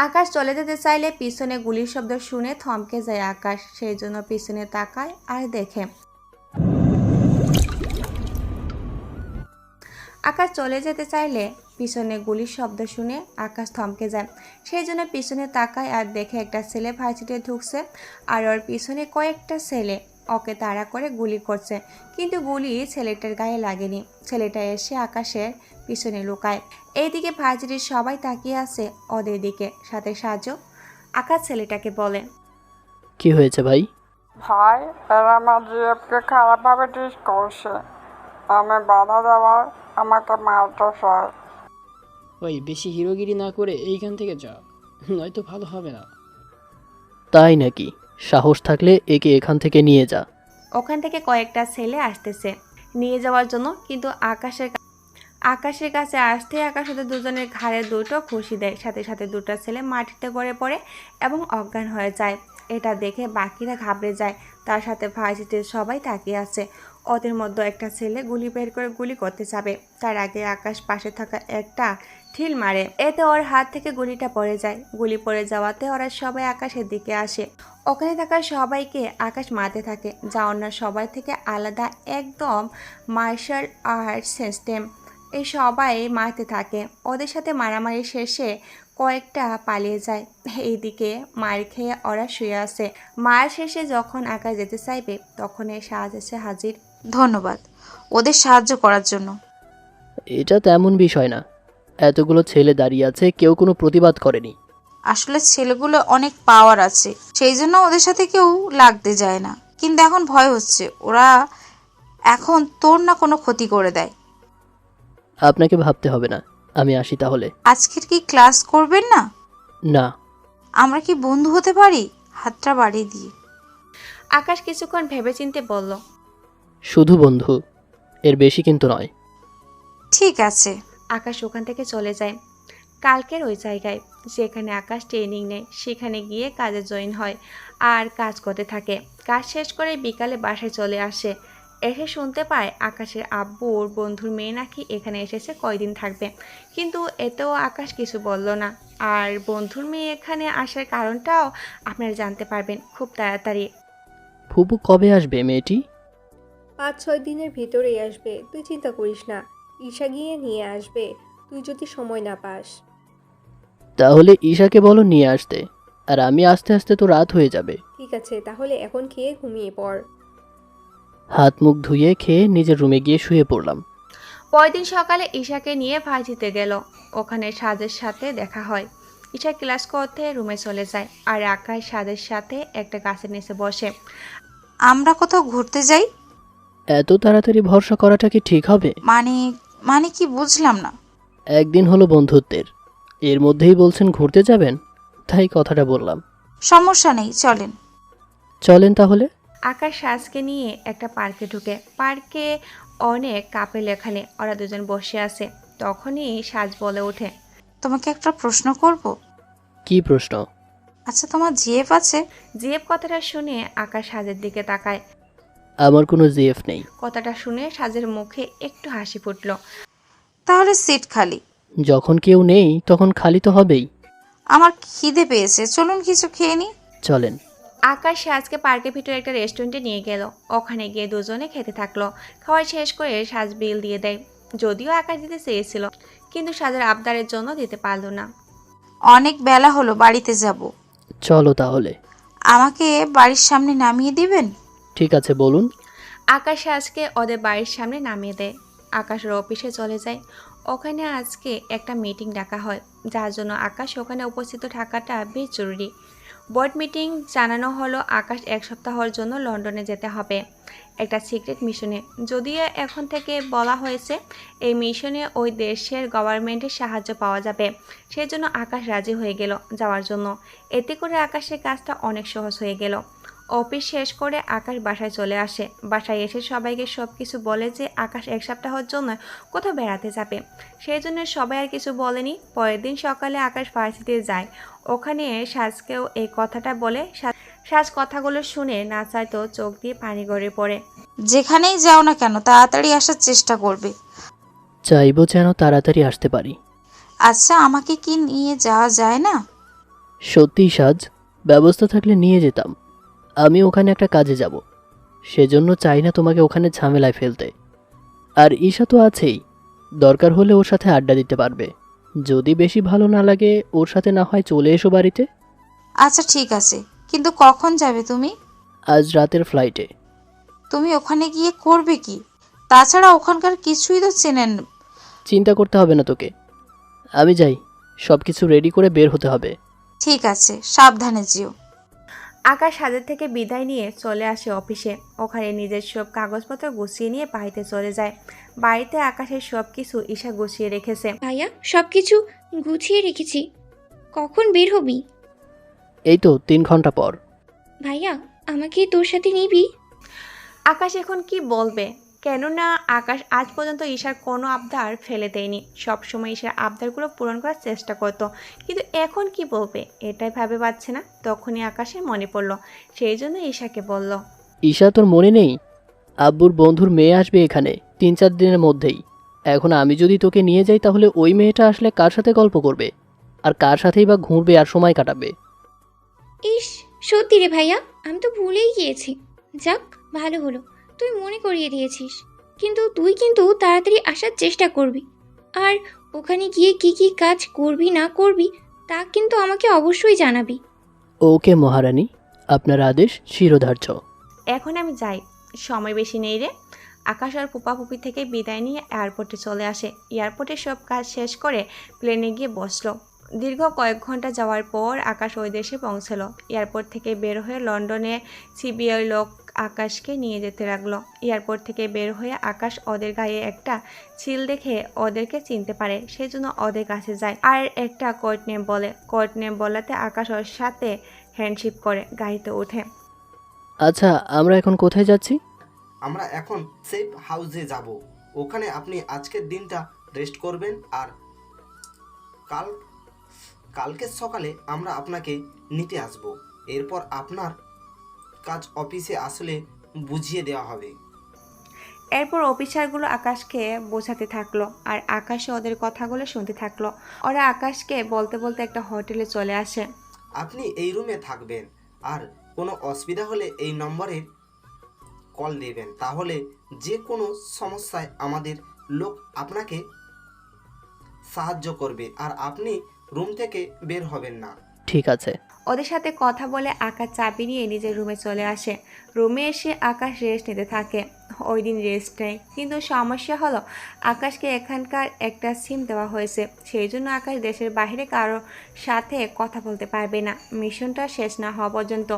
আকাশ চলে যেতে চাইলে পিছনে গুলির শব্দ শুনে থমকে যায় আকাশ, সেই জন্য পিছনে তাকায় আর দেখে আকাশ চলে যেতে চাইলে পিছনে গুলির শব্দ শুনে আকাশ থমকে যায়, সেই জন্য পিছনে তাকায় আর দেখে একটা ছেলে ভার্সিটিতে ঢুকছে আর ওর পিছনে কয়েকটা ছেলে ওকে তাড়া করে গুলি করছে, কিন্তু গুলি ছেলেটার গায়ে লাগেনি। ছেলেটা এসে আকাশের পিছনে লুকায়। এইদিকে ভার্সিটির সবাই তাকিয়ে আছে ওদের দিকে, সাথে সাহায্য। আকাশ ছেলেটাকে বলে, কি হয়েছে ভাই? ভাই, এরা আমার জিএফকে খারাপভাবে ট্রিট করছে। আমি বাধা দেওয়ার আমাকে মারতে চায়। ওই বেশি হিরোগিরি না করে এইখান থেকে যা, নয়তো ভালো হবে না। তাই নাকি? সাহস থাকলে একে এখান থেকে নিয়ে যা। ওখান থেকে কয়েকটা ছেলে আসতেছে নিয়ে যাওয়ার জন্য, কিন্তু আকাশের কাছে আসতে আকাশ ওদের দুজনের ঘাড়ে দুটো খুশি দেয়, সাথে সাথে দুটো ছেলে মাটিতে গড়ে পড়ে এবং অজ্ঞান হয়ে যায়। এটা দেখে বাকিরা ঘাবড়ে যায়, তার সাথে ভার্সিটির সবাই তাকিয়ে আছে। ওদের মধ্যে একটা ছেলে গুলি বের করে গুলি করতে যাবে, তার আগে আকাশ পাশে থাকা একটা ঢিল মারে, এতে ওর হাত থেকে গুলিটা পড়ে যায়। গুলি পড়ে যাওয়াতে ওরা সবাই আকাশের দিকে আসে। ওখানে থাকা সবাইকে আকাশ মারতে থাকে, যা অন্য সবাই থেকে আলাদা, একদম মার্শাল আর্ট সিস্টেম। এই সবাই মারতে থাকে। ওদের সাথে মারামারি শেষে কয়েকটা পালিয়ে যায়। এইদিকে মার খেয়ে ওরা শুয়ে আছে। মার শেষে যখন আকাশ যেতে চাইবে তখন এই সাহায্য এসে হাজির। ধন্যবাদ ওদের সাহায্য করার জন্য। এটা তেমন বিষয় না, এতগুলো ছেলে দাঁড়িয়ে আছে, কেউ কোনো প্রতিবাদ করেনি। আসলে ছেলেগুলো অনেক পাওয়ার আছে, সেই জন্য ওদের সাথে কেউ লাগতে যায় না। কিন্তু এখন ভয় হচ্ছে ওরা এখন তোর না কোনো ক্ষতি করে দেয়। আপনাকে ভাবতে হবে না, আমি আসি তাহলে। আজকের কি ক্লাস করবেন না? না। আমরা কি বন্ধু হতে পারি? হাতটা বাড়িয়ে দিয়ে আকাশ কিছুক্ষণ ভেবেচিন্তে বলল, শুধু বন্ধু, এর বেশি কিন্তু নয়। ঠিক আছে। আকাশ ওখান থেকে চলে যায়। কালকের ওই জায়গায় যেখানে আকাশ ট্রেনিং নেয় সেখানে গিয়ে কাজে জয়েন হয় আর কাজ করতে থাকে। কাজ শেষ করে বিকালে বাসায় চলে আসে। এসে শুনতে পায় আকাশের আব্বুর বন্ধুর মেয়ে নাকি এখানে এসেছে কয়দিন থাকবে, কিন্তু এতেও আকাশ কিছু বলল না। আর বন্ধুর মেয়ে এখানে আসার কারণটাও আপনারা জানতে পারবেন খুব তাড়াতাড়ি। ফুপু কবে আসবে মেয়েটি? 5-6 দিনের ভিতরেই আসবে, তুই চিন্তা করিস না। ঈশা গিয়ে নিয়ে আসবে, তুই যদি সময় না পাস। তাহলে ঈশাকে বলো নিয়ে আসতে, আর আমি আস্তে আস্তে তো রাত হয়ে যাবে। ঠিক আছে, তাহলে এখন খেয়ে ঘুমিয়ে পড়। হাত মুখ ধুয়ে খেয়ে নিজের রুমে গিয়ে শুয়ে পড়লাম। পরদিন সকালে ঈশাকে নিয়ে ভার্সিটিতে গেল। ওখানে সাজের সাথে দেখা হয়। ঈশা ক্লাস করতে রুমে চলে যায়, আর আকাশ সাজের সাথে একটা গাছের নিচে বসে। আমরা কোথাও ঘুরতে যাই? এত তাড়াতাড়ি ভরসা করাটা কি ঠিক হবে? মানে মানে কি বুঝলাম না। একদিন হলো বন্ধুত্বের, এর মধ্যেই বলছেন ঘুরতে যাবেন, তাই কথাটা বললাম। সমস্যা নেই, চলেন। চলেন তাহলে। আকাশ সাজকে নিয়ে একটা পার্কে ঢুকে। পার্কে অনেক কাপেল, এখানে ওরা দুজন বসে আছে। তখনই সাজ বলে ওঠে, তোমাকে একটা প্রশ্ন করব। কি প্রশ্ন? আচ্ছা, তোমার জিএফ আছে? জিএফ কথাটা শুনে আকাশ সাজের দিকে তাকায়। আমার কোনো জিএফ নেই। কথাটা শুনে সাজের মুখে একটু হাসি ফুটল। তাহলে সিট খালি। যখন কেউ নেই তখন খালি তো হবেই। আমার খিদে পেয়েছে, চলুন কিছু খেয়ে নি। চলেন। আকাশ সাজকে পার্কের ভিতরে একটা রেস্টুরেন্টে নিয়ে গেল। ওখানে গিয়ে দুজনে খেতে থাকলো। খাওয়া শেষ করে সাজ বিল দিয়ে দেয়। যদিও আকাশ দিতে চেয়েছিল, কিন্তু সাজের আবদারের জন্য দিতে পারল না। অনেক বেলা হলো, বাড়িতে যাব। চলো তাহলে। আমাকে বাড়ির সামনে নামিয়ে দিবেন? ঠিক আছে, বলুন। আকাশ সাজকে ওদের বাড়ির সামনে নামিয়ে দেয়। আকাশের অফিসে চলে যায়। ওখানে আজকে একটা মিটিং ডাকা হয়, যার জন্য আকাশ ওখানে উপস্থিত থাকাটা বেশ জরুরি। বোর্ড মিটিং জানানো হলো আকাশ 1 সপ্তাহের জন্য লন্ডনে যেতে হবে একটা সিক্রেট মিশনে। যদিও এখন থেকে বলা হয়েছে এই মিশনে ওই দেশের গভর্নমেন্টের সাহায্য পাওয়া যাবে, সেই জন্য আকাশ রাজি হয়ে গেল যাওয়ার জন্য। এতে করে আকাশের কাজটা অনেক সহজ হয়ে গেল। অফিস শেষ করে আকাশ বাসায় চলে আসে। বাসায় এসে সবাইকে সব কিছু বলে যে আকাশ 1 সপ্তাহের জন্য কোথাও বেড়াতে যাবে, সেই জন্য সবাই আর কিছু বলেনি। পরের দিন সকালে আকাশ ভার্সিটিতে যায়। ওখানে সাজকেও এই কথাটা বলে। সাজ কথাগুলো শুনে না চাইতো চোখ দিয়ে পানি গড়ে পড়ে। যেখানেই যাও না কেন তাড়াতাড়ি আসার চেষ্টা করবে। চাইবো যেন তাড়াতাড়ি আসতে পারি। আচ্ছা, আমাকে কি নিয়ে যাওয়া যায় না? সত্যি সাজ, ব্যবস্থা থাকলে নিয়ে যেতাম। আমি ওখানে একটা কাজে যাব, সেজন্য চাই না তোমাকে ওখানে ঝামেলায় ফেলতে। আর ঈশা তো আছেই, দরকার হলে ওর সাথে আড্ডা দিতে পারবে। যদি বেশি ভালো না লাগে ওর সাথে না হয় চলে এসো বাড়িতে। আচ্ছা ঠিক আছে, কিন্তু কখন যাবে তুমি? আজ রাতের ফ্লাইটে। তুমি ওখানে গিয়ে করবে কি? তাছাড়া ওখানকার কিছুই তো চেনেন। চিন্তা করতে হবে না তোকে, আমি যাই। সব কিছু রেডি করে বের হতে হবে। ঠিক আছে, সাবধানে যেও। আকাশ সাজের থেকে বিদায় নিয়ে চলে আসে অফিসে। ওখানে নিজের সব কাগজপত্র গুছিয়ে নিয়ে বাড়িতে চলে যায়। বাড়িতে আকাশের সব কিছু ঈশা গুছিয়ে রেখেছে। ভাইয়া, সব কিছু গুছিয়ে রেখেছি, কখন বের হবি? এই তো 3 ঘন্টা পর। ভাইয়া, আমাকে তোর সাথে নিবি? আকাশ এখন কি বলবে, কেননা আকাশ আজ পর্যন্ত ঈশার কোনো আবদার ফেলে দেয়নি। সবসময় ঈশার আবদারগুলো পূরণ করার চেষ্টা করত, কিন্তু এখন কি বলবে এটাই ভাবে পাচ্ছে না। তখনই আকাশের মনে পড়লো, সেই জন্য ঈশাকে বলল, ঈশা, তোর মনে নেই আব্বুর বন্ধুর মেয়ে আসবে এখানে 3-4 দিনের মধ্যেই। এখন আমি যদি তোকে নিয়ে যাই তাহলে ওই মেয়েটা আসলে কার সাথে গল্প করবে, আর কার সাথেই বা ঘুরবে আর সময় কাটাবে? ইস, সত্যি রে ভাইয়া, আমি তো ভুলেই গিয়েছি। যাক, ভালো হলো তুই মনে করিয়ে দিয়েছিস। কিন্তু তুই তাড়াতাড়ি আসার চেষ্টা করবি। আর ওখানে গিয়ে কি কি কাজ করবি না করবি তা কিন্তু আমাকে অবশ্যই জানাবি। ওকে মহারানী, আপনার আদেশ শিরোধার্য। এখন আমি যাই, সময় বেশি নেই রে। আকাশ আর ফুপাফুপি থেকে বিদায় নিয়ে এয়ারপোর্টে চলে আসে। এয়ারপোর্টে সব কাজ শেষ করে প্লেনে গিয়ে বসলো। দীর্ঘ কয়েক ঘন্টা যাওয়ার পর আকাশ ওই দেশে পৌঁছলো। এয়ারপোর্ট থেকে বের হয়ে লন্ডনে সিবিআই লোক আকাশকে নিয়ে যেতে লাগলো। এয়ারপোর্ট থেকে বের হয়ে আকাশ ওদের গায়ে একটা চিল দেখে ওদেরকে চিনতে পারে, সেই জন্য ওদের কাছে যায় আর একটা কোড নেম বলে। কোড নেম বলাতে আকাশ ওর সাথে হ্যান্ডশিপ করে গাড়িতে ওঠে। আচ্ছা, আমরা এখন কোথায় যাচ্ছি? আমরা এখন সেফ হাউসে যাব। ওখানে আপনি আজকের দিনটা রেস্ট করবেন, আর কালকে সকালে আমরা আপনাকে নিতে আসব। এরপর আপনার কাজ অফিসে আসলে বুঝিয়ে দেওয়া হবে। এরপর অফিসারগুলো আকাশকে বোঝাতে থাকলো আর আকাশও ওদের কথাগুলো শুনতে থাকলো। ওরা আকাশকে বলতে বলতে একটা হোটেলে চলে আসে। আপনি এই রুমে থাকবেন, আর কোনো অসুবিধা হলে এই নম্বরে কল দেবেন, তাহলে যে কোনো সমস্যায় আমাদের লোক আপনাকে সাহায্য করবে, আর আপনি রুম থেকে বের হবেন না। ঠিক আছে। ওদের সাথে কথা বলে আকাশ চাবি নিয়ে নিজের রুমে চলে আসে। রুমে এসে আকাশ রেস্ট নিতে থাকে। ওই দিন রেস্ট নেই, কিন্তু সমস্যা হলো আকাশকে এখানকার একটা সিম দেওয়া হয়েছে, সেই জন্য আকাশ দেশের বাইরে কারোর সাথে কথা বলতে পারবে না মিশনটা শেষ না হওয়া পর্যন্ত।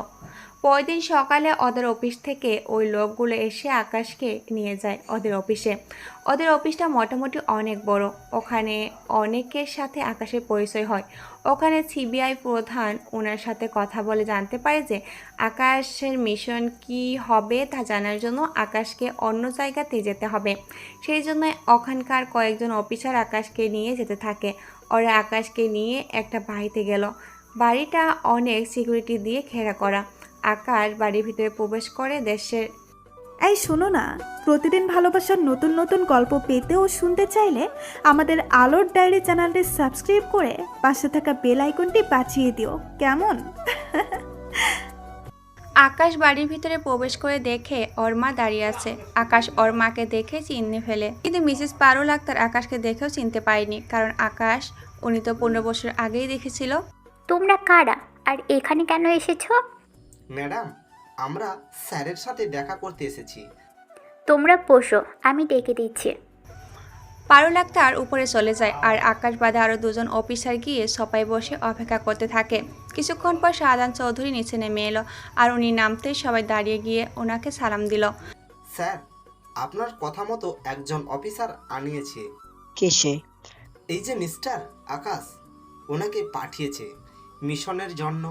পরের দিন সকালে ওদের অফিস থেকে ওই লোকগুলো এসে আকাশকে নিয়ে যায় ওদের অফিসে। ওদের অফিসটা মোটামুটি অনেক বড়। ওখানে অনেকের সাথে আকাশের পরিচয় হয়। ওখানে সিবিআই প্রধান ওনার সাথে কথা বলে জানতে পারে যে আকাশের মিশন কি হবে তা জানার জন্য আকাশকে অন্য জায়গাতে যেতে হবে। সেই জন্য ওখানকার কয়েকজন অফিসার আকাশকে নিয়ে যেতে থাকে। ওরা আকাশকে নিয়ে একটা বাড়িতে গেল। বাড়িটা অনেক সিকিউরিটি দিয়ে ঘেরা করা। আকাশ বাড়ির ভিতরে প্রবেশ করে দেশের এই শোনো না, প্রতিদিন ভালোবাসার নতুন নতুন গল্প পেতে ও শুনতে চাইলে আমাদের আলোর ডায়েরি চ্যানেলটি সাবস্ক্রাইব করে পাশে থাকা বেল আইকনটি বাজিয়ে দিও, কেমন? আকাশ বাড়ির ভিতরে প্রবেশ করে দেখে ওর মা দাঁড়িয়ে আছে। আকাশ ওর মাকে দেখে চিনে ফেলে, কিন্তু মিসেস পারুল আক্তার আকাশকে দেখেও চিনতে পারেনি, কারণ আকাশ উনি তো 15 বছর আগেই দেখেছিল। তোমরা কারা আর এখানে কেন এসেছো? ম্যাডাম, আমরা স্যারের সাথে দেখা করতে এসেছি। তোমরা বসো, আমি ডেকে দিচ্ছি। পারুল আক্তার উপরে চলে যায় আর আকাশ বাদে আরও দুজন অফিসার গিয়ে সবাই বসে অপেক্ষা করতে থাকে। কিছুক্ষণ পর শাহজাহান চৌধুরী নিচে নেমে এলো আর উনি নামতেই সবাই দাঁড়িয়ে গিয়ে ওনাকে সালাম দিল। স্যার, আপনার কথা মতো একজন অফিসার আনিয়েছে। কে সে? এই যে মিস্টার আকাশ, ওনাকে পাঠিয়েছে মিশনের জন্য।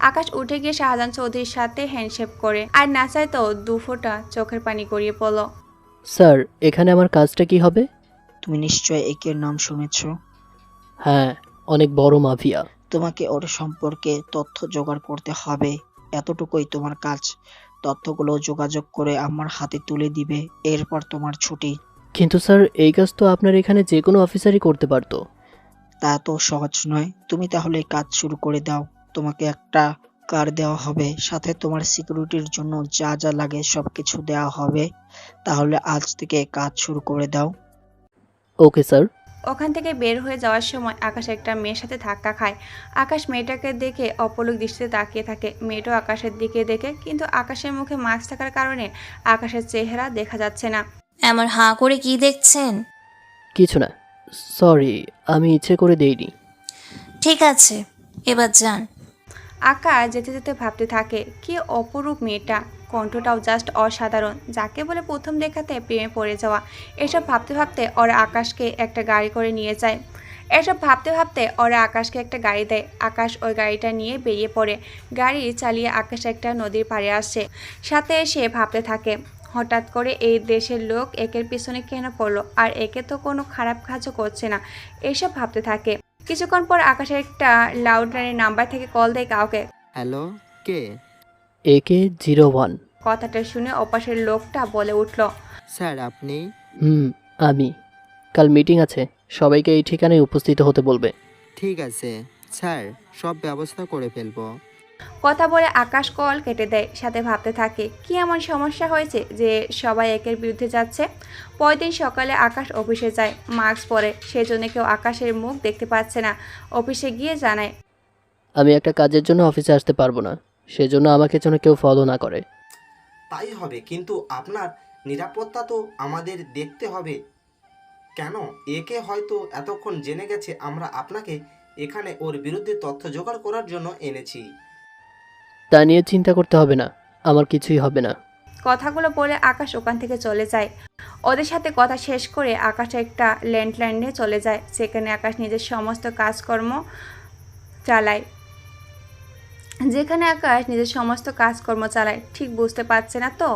আকাশ উঠে গিয়ে শাহজাহান চৌধুরীর সাথে হ্যান্ডশেক করে, আর না চাইতেও 2 ফোঁটা চোখের পানি গড়িয়ে পড়ল। স্যার, এখানে আমার কাজটা কি হবে? তুমি নিশ্চয় একের নাম শুনেছ। হ্যাঁ, অনেক বড় মাফিয়া। তোমাকে ওর সম্পর্কে তথ্য জোগাড় করতে হবে, এতটুকুই তোমার কাজ। তথ্যগুলো যোগাযোগ করে আমার হাতে তুলে দিবে, এরপর তোমার ছুটি। কিন্তু স্যার, এই কাজ তো আপনার এখানে যে কোনো অফিসারই করতে পারতো। তা তো সহজ নয়। তুমি তাহলে কাজ শুরু করে দাও। তোমাকে একটা কার দেওয়া হবে, সাথে তোমার সিকিউরিটির জন্য যা যা লাগে সবকিছু দেওয়া হবে। তাহলে আজ থেকে কাজ শুরু করে দাও। Okay sir. ওখান থেকে বের হয়ে যাওয়ার সময় আকাশ একটা মেয়ের সাথে ধাক্কা খায়। আকাশ মেয়েটাকে দেখে অপলক দৃষ্টিতে তাকিয়ে থাকে। মেয়েটাও আকাশের দিকে দেখে, কিন্তু আকাশের মুখে মাস্ক থাকার কারণে আকাশের চেহারা দেখা যাচ্ছে না। এমন হাঁ করে কি দেখছেন? কিছু না, সরি, আমি ইচ্ছে করে দেইনি। ঠিক আছে, এবার যান। আকাশ যেতে যেতে ভাবতে থাকে, কি অপরূপ মেয়েটা, কণ্ঠটাও জাস্ট অসাধারণ, যাকে বলে প্রথম দেখাতে প্রেমে পড়ে যাওয়া। এসব ভাবতে ভাবতে ওরা আকাশকে একটা গাড়ি করে নিয়ে যায়। আকাশকে একটা গাড়ি দেয়। আকাশ ওই গাড়িটা নিয়ে বেরিয়ে পড়ে। গাড়ি চালিয়ে আকাশ একটা নদীর পাড়ে আসে। সাথে এসে ভাবতে থাকে, হঠাৎ করে এই দেশের লোক একের পিছনে কেন পড়লো, আর একে তো কোনো খারাপ কাজও করছে না। এইসব ভাবতে থাকে। কিছুক্ষণ পর আকাশের একটা লাউড লাইনের নাম্বার থেকে কল দেয় কাউকে। হ্যালো, কে? AK-01। কথাটা শুনে ওপাশের লোকটা বলে উঠল, স্যার আপনি? আমি। কাল মিটিং আছে, সবাইকে এই ঠিকানায় উপস্থিত হতে বলবে। ঠিক আছে স্যার, সব ব্যবস্থা করে ফেলবো। কথা বলে আকাশ কল কেটে দেয়। সাথে ভাবতে থাকে, কি এমন সমস্যা হয়েছে যে সবাই একের বিরুদ্ধে যাচ্ছে। পরের দিন সকালে আকাশ অফিসে যায়, মাস্ক পরে, সেজন্য কেউ আকাশের মুখ দেখতে পাচ্ছে না। অফিসে গিয়ে জানায়, আমি একটা কাজের জন্য অফিসে আসতে পারবো না, সেজন্য আমাকে যেন কেউ ফলো না করে। তাই হবে, কিন্তু আপনার নিরাপত্তা তো আমাদের দেখতে হবে। কেন, একে হয়তো এতক্ষণ জেনে গেছে আমরা আপনাকে এখানে ওর বিরুদ্ধে তথ্য জোগাড় করার জন্য এনেছি। তা নিয়ে চিন্তা করতে হবে না, আমার কিছুই হবে না। কথাগুলো বলে আকাশ ওখান থেকে চলে যায়। ওদের সাথে কথা শেষ করে আকাশ একটা ল্যান্ডলাইনে চলে যায়। সেখানে আকাশ নিজের সমস্ত কাজকর্ম চালায়। ঠিক বুঝতে পারছে না তো?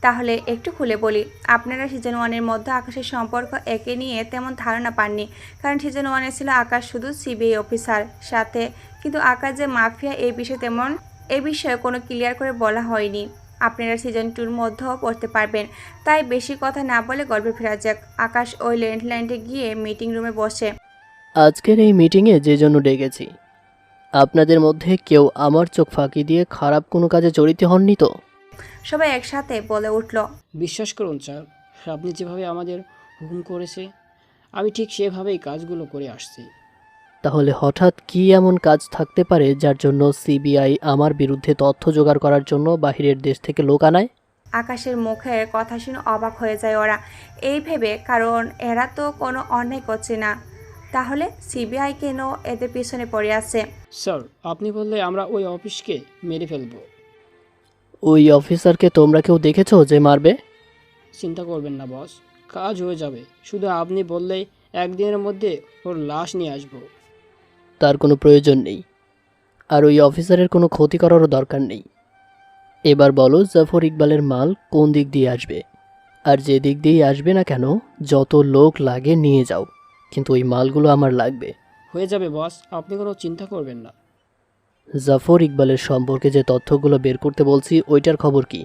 তাহলে একটু খুলে বলি। আপনারা সিজন 1-এর মধ্যে আকাশের সম্পর্ক একে নিয়ে তেমন ধারণা পাননি, কারণ সিজন 1-এ ছিল আকাশ শুধু সিবিআই অফিসার সাথে, কিন্তু আকাশ যে মাফিয়া এই বিষয়ে কোনো ক্লিয়ার করে বলা হয়নি। আপনারা সিজন 2-র মধ্যেও পড়তে পারবেন। তাই বেশি কথা না বলে গল্পে ফেরা যাক। আকাশ ওই ল্যান্ডলাইনে গিয়ে মিটিং রুমে বসে। আজকের এই মিটিংয়ে যে জন্য ডেকেছি, আপনাদের মধ্যে কেউ আমার চোখ ফাঁকি দিয়ে খারাপ কোনো কাজে জড়িত হননি তো? সবাই একসাথে বলে উঠল। বিশ্বাস করুন স্যার, আপনি যেভাবে আমাদের হুকুম করেছে আমি ঠিক সেভাবেই কাজগুলো করে আসছি। তাহলে হঠাৎ কি এমন কাজ থাকতে পারে যার জন্য সিবিআই আমার বিরুদ্ধে তথ্য জোগাড় করার জন্য বাহিরের দেশ থেকে লোক আনায়? আকাশের মুখের কথা শুনে অবাক হয়ে যায় ওরা, এই ভেবে কারণ এরা তো কোনো অন্যায় করছে না, তাহলে সিবিআই কেন এদের পিছনে পড়ে আছে? স্যার, আপনি বললে আমরা ওই অফিসকে মেরে ফেলবো। ওই অফিসারকে তোমরা কেউ দেখেছো যে মারবে? চিন্তা করবেন না বস, কাজ হয়ে যাবে। শুধু আপনি বললেই একদিনের মধ্যে ওর লাশ নিয়ে আসবো। তার কোনো প্রয়োজন নেই, আর ওই অফিসারের কোনো ক্ষতি করারও দরকার নেই। এবার বলো জাফর ইকবালের মাল কোন দিক দিয়ে আসবে, আর যে দিক দিয়েই আসবে না কেন যত লোক লাগে নিয়ে যাও, কিন্তু ওই মালগুলো আমার লাগবে। হয়ে যাবে বস, আপনি কোনো চিন্তা করবেন না। জাফর ইকবালের সম্পর্কে যে তথ্যগুলো বের করতে বলছি ওইটার খবর কি?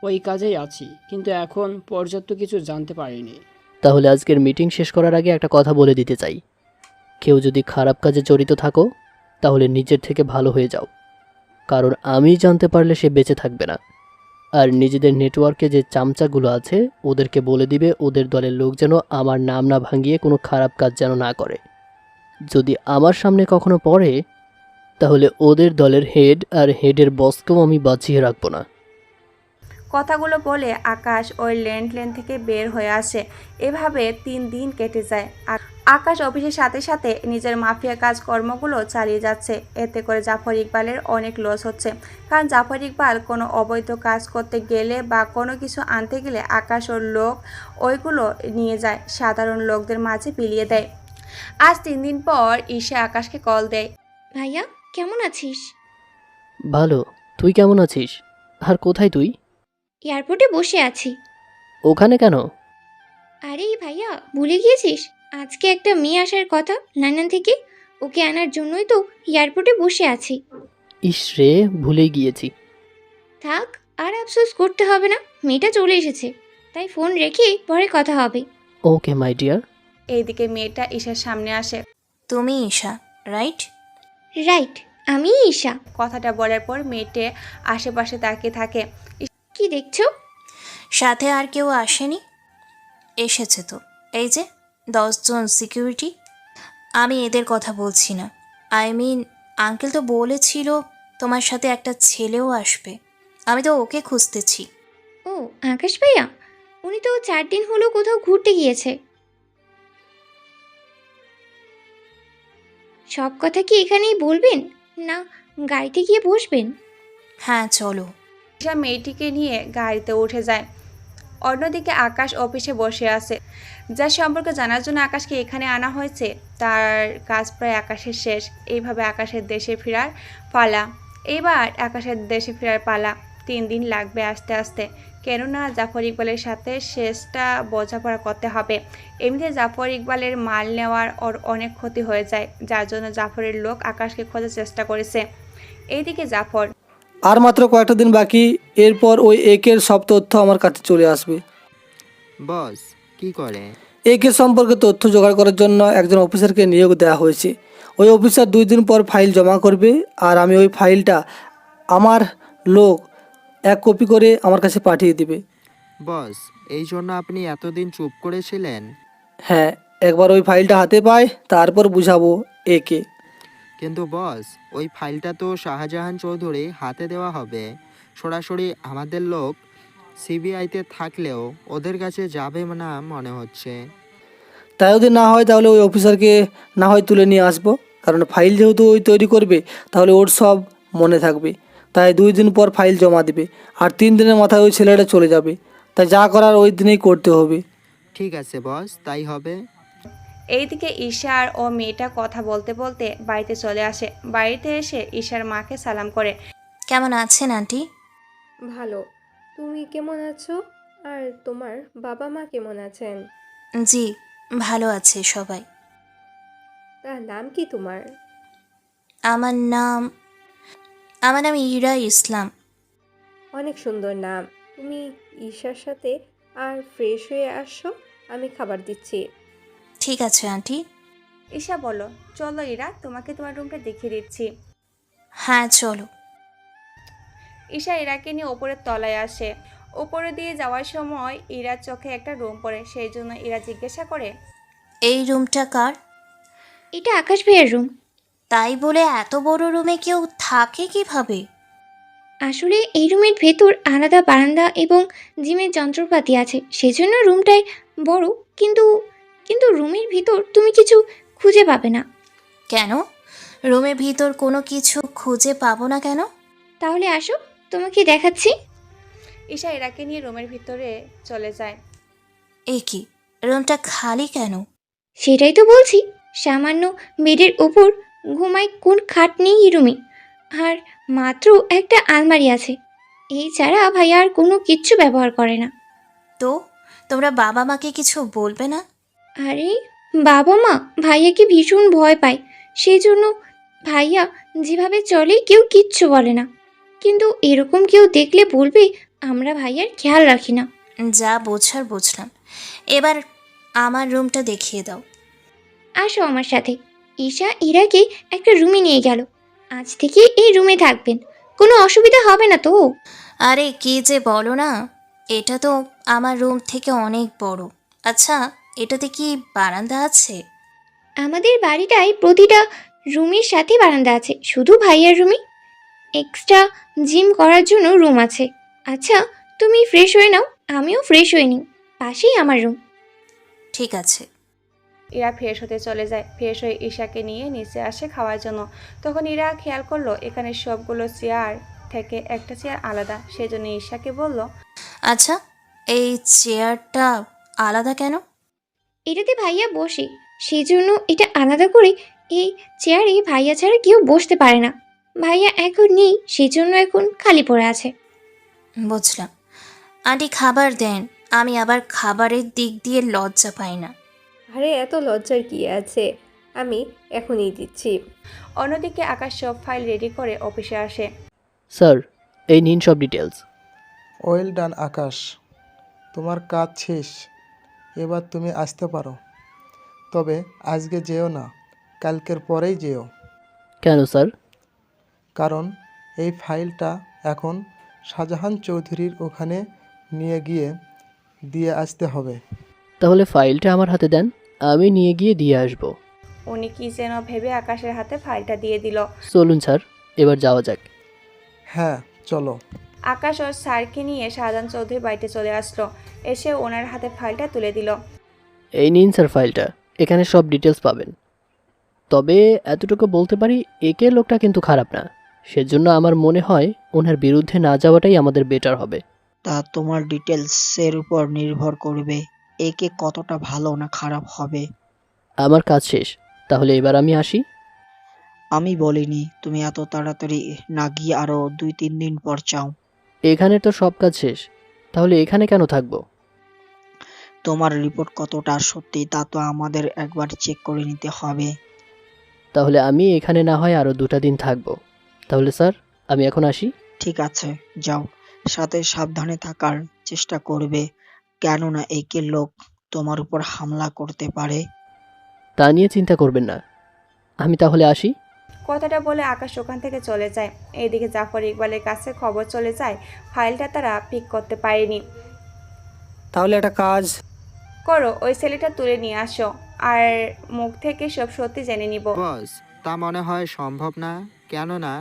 ওই কাজেই আছি, কিন্তু এখন পর্যাপ্ত কিছু জানতে পারিনি। তাহলে আজকের মিটিং শেষ করার আগে একটা কথা বলে দিতে চাই, কেউ যদি খারাপ কাজে জড়িত থাকো তাহলে নিজের থেকে ভালো হয়ে যাও, কারণ আমি জানতে পারলে সে বেঁচে থাকবে না। আর নিজেদের নেটওয়ার্কে যে চামচাগুলো আছে ওদেরকে বলে দিবে ওদের দলের লোক যেন আমার নাম না ভাঙিয়ে কোনো খারাপ কাজ যেন না করে। যদি আমার সামনে কখনো পড়ে তাহলে ওদের দলের হেড আর হেডের বসকেও আমি বাঁচিয়ে রাখবো না। কথাগুলো বলে আকাশ ওই ল্যান্ডলাইন থেকে বের হয়ে আসে। এভাবে 3 দিন কেটে যায়। আকাশ অফিসের সাথে সাথে নিজের মাফিয়া কাজকর্মগুলো চালিয়ে যাচ্ছে। এতে করে জাফর ইকবালের অনেক লস হচ্ছে, কারণ জাফর ইকবাল কোনো অবৈধ কাজ করতে গেলে বা কোনো কিছু আনতে গেলে আকাশ ওর লোক ওইগুলো নিয়ে যায়, সাধারণ লোকদের মাঝে বিলিয়ে দেয়। আজ 3 দিন পর ঈশা আকাশকে কল দেয়। ভাইয়া কেমন আছিস? ভালো, তুই কেমন আছিস? আর কোথায় তুই? এয়ারপোর্টে বসে আছি। ওখানে কেন? আরে ভাইয়া ভুলে গিয়েছিস, আজকে একটা মেয়ে আসার কথা লন্ডন থেকে, ওকে আনার জন্যই তো এয়ারপোর্টে বসে আছি। ইস রে, ভুলেই গিয়েছি। থাক, আর আফসোস করতে হবে না, মেয়েটা চলে এসেছে, তাই ফোন রেখে পরে কথা হবে। ওকে মাই ডিয়ার। এইদিকে মেয়েটা ঈশার সামনে আসে। তুমি ঈশা, রাইট? রাইট, আমি ঈশা। কথাটা বলার পর মেয়েটে আশেপাশে তাকিয়ে থাকে। কি দেখছো? সাথে আর কেউ আসেনি? এসেছে তো, এই যে 10 জন সিকিউরিটি। আমি এদের কথা বলছি না, আই মিন আঙ্কেল তো বলেছিল তোমার সাথে একটা ছেলেও আসবে, আমি তো ওকে খুঁজতেছি। ও আকাশ ভাইয়া, উনি তো 4 দিন হলো কোথাও ঘুরতে গিয়েছে। সব কথা কি এখানেই বলবেন, না গাড়িতে গিয়ে বসবেন? হ্যাঁ চলো। ঈশা মেয়েটিকে নিয়ে গাড়িতে উঠে যায়। অন্যদিকে আকাশ অফিসে বসে আছে। যার সম্পর্কে জানার জন্য আকাশকে এখানে আনা হয়েছে তার কাজ প্রায় আকাশের শেষ। এইভাবে আকাশের দেশে ফেরার পালা। এবার আকাশের দেশে ফেরার পালা। 3 দিন লাগবে আসতে আসতে, কেননা জাফর ইকবালের সাথে শেষটা বোঝাপড়া করতে হবে। এমনিতে জাফর ইকবালের মাল নেওয়ার ওর অনেক ক্ষতি হয়ে যায়, যার জন্য জাফরের লোক আকাশকে খোঁজার চেষ্টা করেছে। এইদিকে জাফর, আর মাত্র কয়েকটা দিন বাকি, এরপর ওই একের সব তথ্য আমার কাছে চলে আসবে। বস কি করে? একের সম্পর্কে তথ্য জোগাড় করার জন্য একজন অফিসারকে নিয়োগ দেওয়া হয়েছে। ওই অফিসার 2 দিন পর ফাইল জমা করবে, আর আমি ওই ফাইলটা আমার লোক 1 কপি করে আমার কাছে পাঠিয়ে দিবে। বস এই জন্য আপনি এতদিন চুপ করেছিলেন? হ্যাঁ, একবার ওই ফাইলটা হাতে পাই তারপর বুঝাবো একে। কিন্তু বস ওই ফাইলটা তো শাহজাহান চৌধুরী হাতে দেওয়া হবে, সরাসরি আমাদের লোক সিবিআইতে থাকলেও ওদের কাছে যাবে না মনে হচ্ছে। তাই যদি না হয় তাহলে ওই অফিসারকে না হয় তুলে নিয়ে আসবো, কারণ ফাইল যেহেতু ওই তৈরি করবে তাহলে ওর সব মনে থাকবে। তাই 2 দিন পর ফাইল জমা দেবে, আর 3 দিনের মাথায় ওই ছেলেটা চলে যাবে। তাই যা করার ওই দিনেই করতে হবে। ঠিক আছে বস, তাই হবে। এইদিকে ঈশা আর ও মেয়েটা কথা বলতে বলতে বাড়িতে চলে আসে। বাড়িতে এসে ঈশার মাকে সালাম করে। কেমন আছেন আন্টি? ভালো, তুমি কেমন আছো? আর তোমার বাবা মা কেমন আছেন? জি ভালো আছে সবাই। তা নাম কি তোমার? আমার নাম ইরা ইসলাম। অনেক সুন্দর নাম। তুমি ঈশার সাথে আর ফ্রেশ হয়ে আসো, আমি খাবার দিচ্ছি। ঠিক আছে আন্টি। ঈশা বলো, চলো ইরা, তোমাকে তোমার রুমটা দেখিয়ে দিচ্ছি। হ্যাঁ চলো। ঈশা ইরাকে নিয়ে ওপরের তলায় আসে। উপরে দিয়ে যাওয়ার সময় ইরার চোখে একটা রুম পড়ে, সেই জন্য ইরা জিজ্ঞাসা করে, এই রুমটা কার? এটা আকাশ ভাইয়ের রুম। তাই বলে এত বড় রুমে কেউ থাকে কিভাবে? আসলে এই রুমের ভেতর আলাদা বারান্দা এবং জিমের যন্ত্রপাতি আছে, সেজন্য রুমটাই বড়। কিন্তু কিন্তু রুমের ভিতর তুমি কিছু খুঁজে পাবে না। কেন? রুমের ভিতর কোনো কিছু খুঁজে পাবো না কেন? তাহলে আসো, তোমাকে দেখাচ্ছি। ঈশা ইরাকে নিয়ে রুমের ভিতরে চলে যায়। এ কি, রুমটা খালি কেন? সেটাই তো বলছি, সামান্য বেডের ওপর ঘুমায়, কোন খাট নেই এই রুমে, আর মাত্র একটা আলমারি আছে। এই ছাড়া ভাইয়া আর কোনো কিচ্ছু ব্যবহার করে না। তো তোমরা বাবা মাকে কিছু বলবে না? আরে বাবা মা ভাইয়াকে ভীষণ ভয় পায়, সেই জন্য ভাইয়া যেভাবে চলে কেউ কিচ্ছু বলে না। কিন্তু এরকম কেউ দেখলে বলবে আমরা ভাইয়ার খেয়াল রাখি না। যা বোঝার বুঝলাম, এবার আমার রুমটা দেখিয়ে দাও। আসো আমার সাথে। ঈশা ইরাকে একটা রুমে নিয়ে গেল। আজ থেকে এই রুমে থাকবেন, কোনো অসুবিধা হবে না তো? আরে কি যে বলো না, এটা তো আমার রুম থেকে অনেক বড়। আচ্ছা, এটাতে কি বারান্দা আছে? আমাদের বাড়িটায় প্রতিটা রুমের সাথে বারান্দা আছে, শুধু ভাইয়ার রুমে এক্সট্রা জিম করার জন্য রুম আছে। আচ্ছা তুমি ফ্রেশ হয়ে নাও, আমিও ফ্রেশ হয়ে নিই, পাশেই আমার রুম। ঠিক আছে। ইরা ফ্রেশ হতে চলে যায়। ফ্রেশ হয়ে ঈশাকে নিয়ে নিচে আসে খাওয়ার জন্য। তখন ইরা খেয়াল করলো এখানে সবগুলো চেয়ার থেকে একটা চেয়ার আলাদা, সেই জন্য ঈশাকে বলল, আচ্ছা, এই চেয়ারটা আলাদা কেন? এটাতে ভাইয়া বসে, সেই জন্য এটা আলাদা করে। এই চেয়ারে ভাইয়া ছাড়া কেউ বসতে পারে না। ভাইয়া এখন নেই, সেই জন্য এখন খালি পড়ে আছে। বুঝলাম। আন্টি খাবার দেন, আমি আবার খাবারের দিক দিয়ে লজ্জা পাই না। আরে এত লজ্জার কি আছে, আমি এখনই দিচ্ছি। অন্যদিকে আকাশ সব ফাইল রেডি করে অফিসে আসে। স্যার, এই নিন সব ডিটেলস। ওয়েল ডান আকাশ, তোমার কাজ শেষ, এবার তুমি আসতে পারো। তবে আজকে যেও না, কালকের পরেই যেও। কেন স্যার? কারণ এই ফাইলটা এখন শাহজাহান চৌধুরীর ওখানে নিয়ে গিয়ে দিয়ে আসতে হবে। তাহলে ফাইলটা আমার হাতে দেন, আমি নিয়ে গিয়ে দিয়ে আসব। উনি কি যেন ভেবে আকাশের হাতে ফাইলটা দিয়ে দিল। চলুন স্যার, এবার যাওয়া যাক। হ্যাঁ চলো। আকাশ ওর স্যারকে নিয়ে শাহজাহান চৌধুরীর বাড়িতে চলে আসলো। এসে ওনার হাতে ফাইলটা তুলে দিল। এই নিন স্যার ফাইলটা, এখানে সব ডিটেলস পাবেন। তবে এতটুকু বলতে পারি, একে লোকটা কিন্তু খারাপ না, সেজন্য আমার মনে হয় ওনার বিরুদ্ধে না যাওয়াটাই আমাদের বেটার হবে। তা তোমার ডিটেলসের উপর নির্ভর করবে একে কতটা ভালো না খারাপ হবে। আমার কাজ শেষ, তাহলে এবার আমি আসি। আমি বলিনি তুমি এত তাড়াতাড়ি না গিয়ে আরো 2-3 দিন পর চাও। এখানে তো সব কাজ শেষ, তাহলে এখানে কেন থাকবো? তোমার রিপোর্ট কতটা সত্যি তা তো আমাদের একবার চেক করে নিতে হবে। তাহলে আমি এখানে না হয় আরও 2টা দিন থাকবো। তাহলে স্যার, আমি এখন আসি। ঠিক আছে যাও, সাথে সাবধানে থাকার চেষ্টা করবে, কেননা একে লোক তোমার উপর হামলা করতে পারে। তা নিয়ে চিন্তা করবেন না, আমি তাহলে আসি। কথাটা বলে আকাশ ওখান থেকে চলে যায়। এইদিকে জাফর ইকবালের কাছে খবর চলে যায় ফাইলটা তারা পিক করতে পারেনি। তাহলে একটা কাজ করো, ওই ছেলেটা তুলে নিয়ে আসো, আর মুখ থেকে সব সত্যি জেনে নিব। বস, তা মনে হয় সম্ভব না, কেননা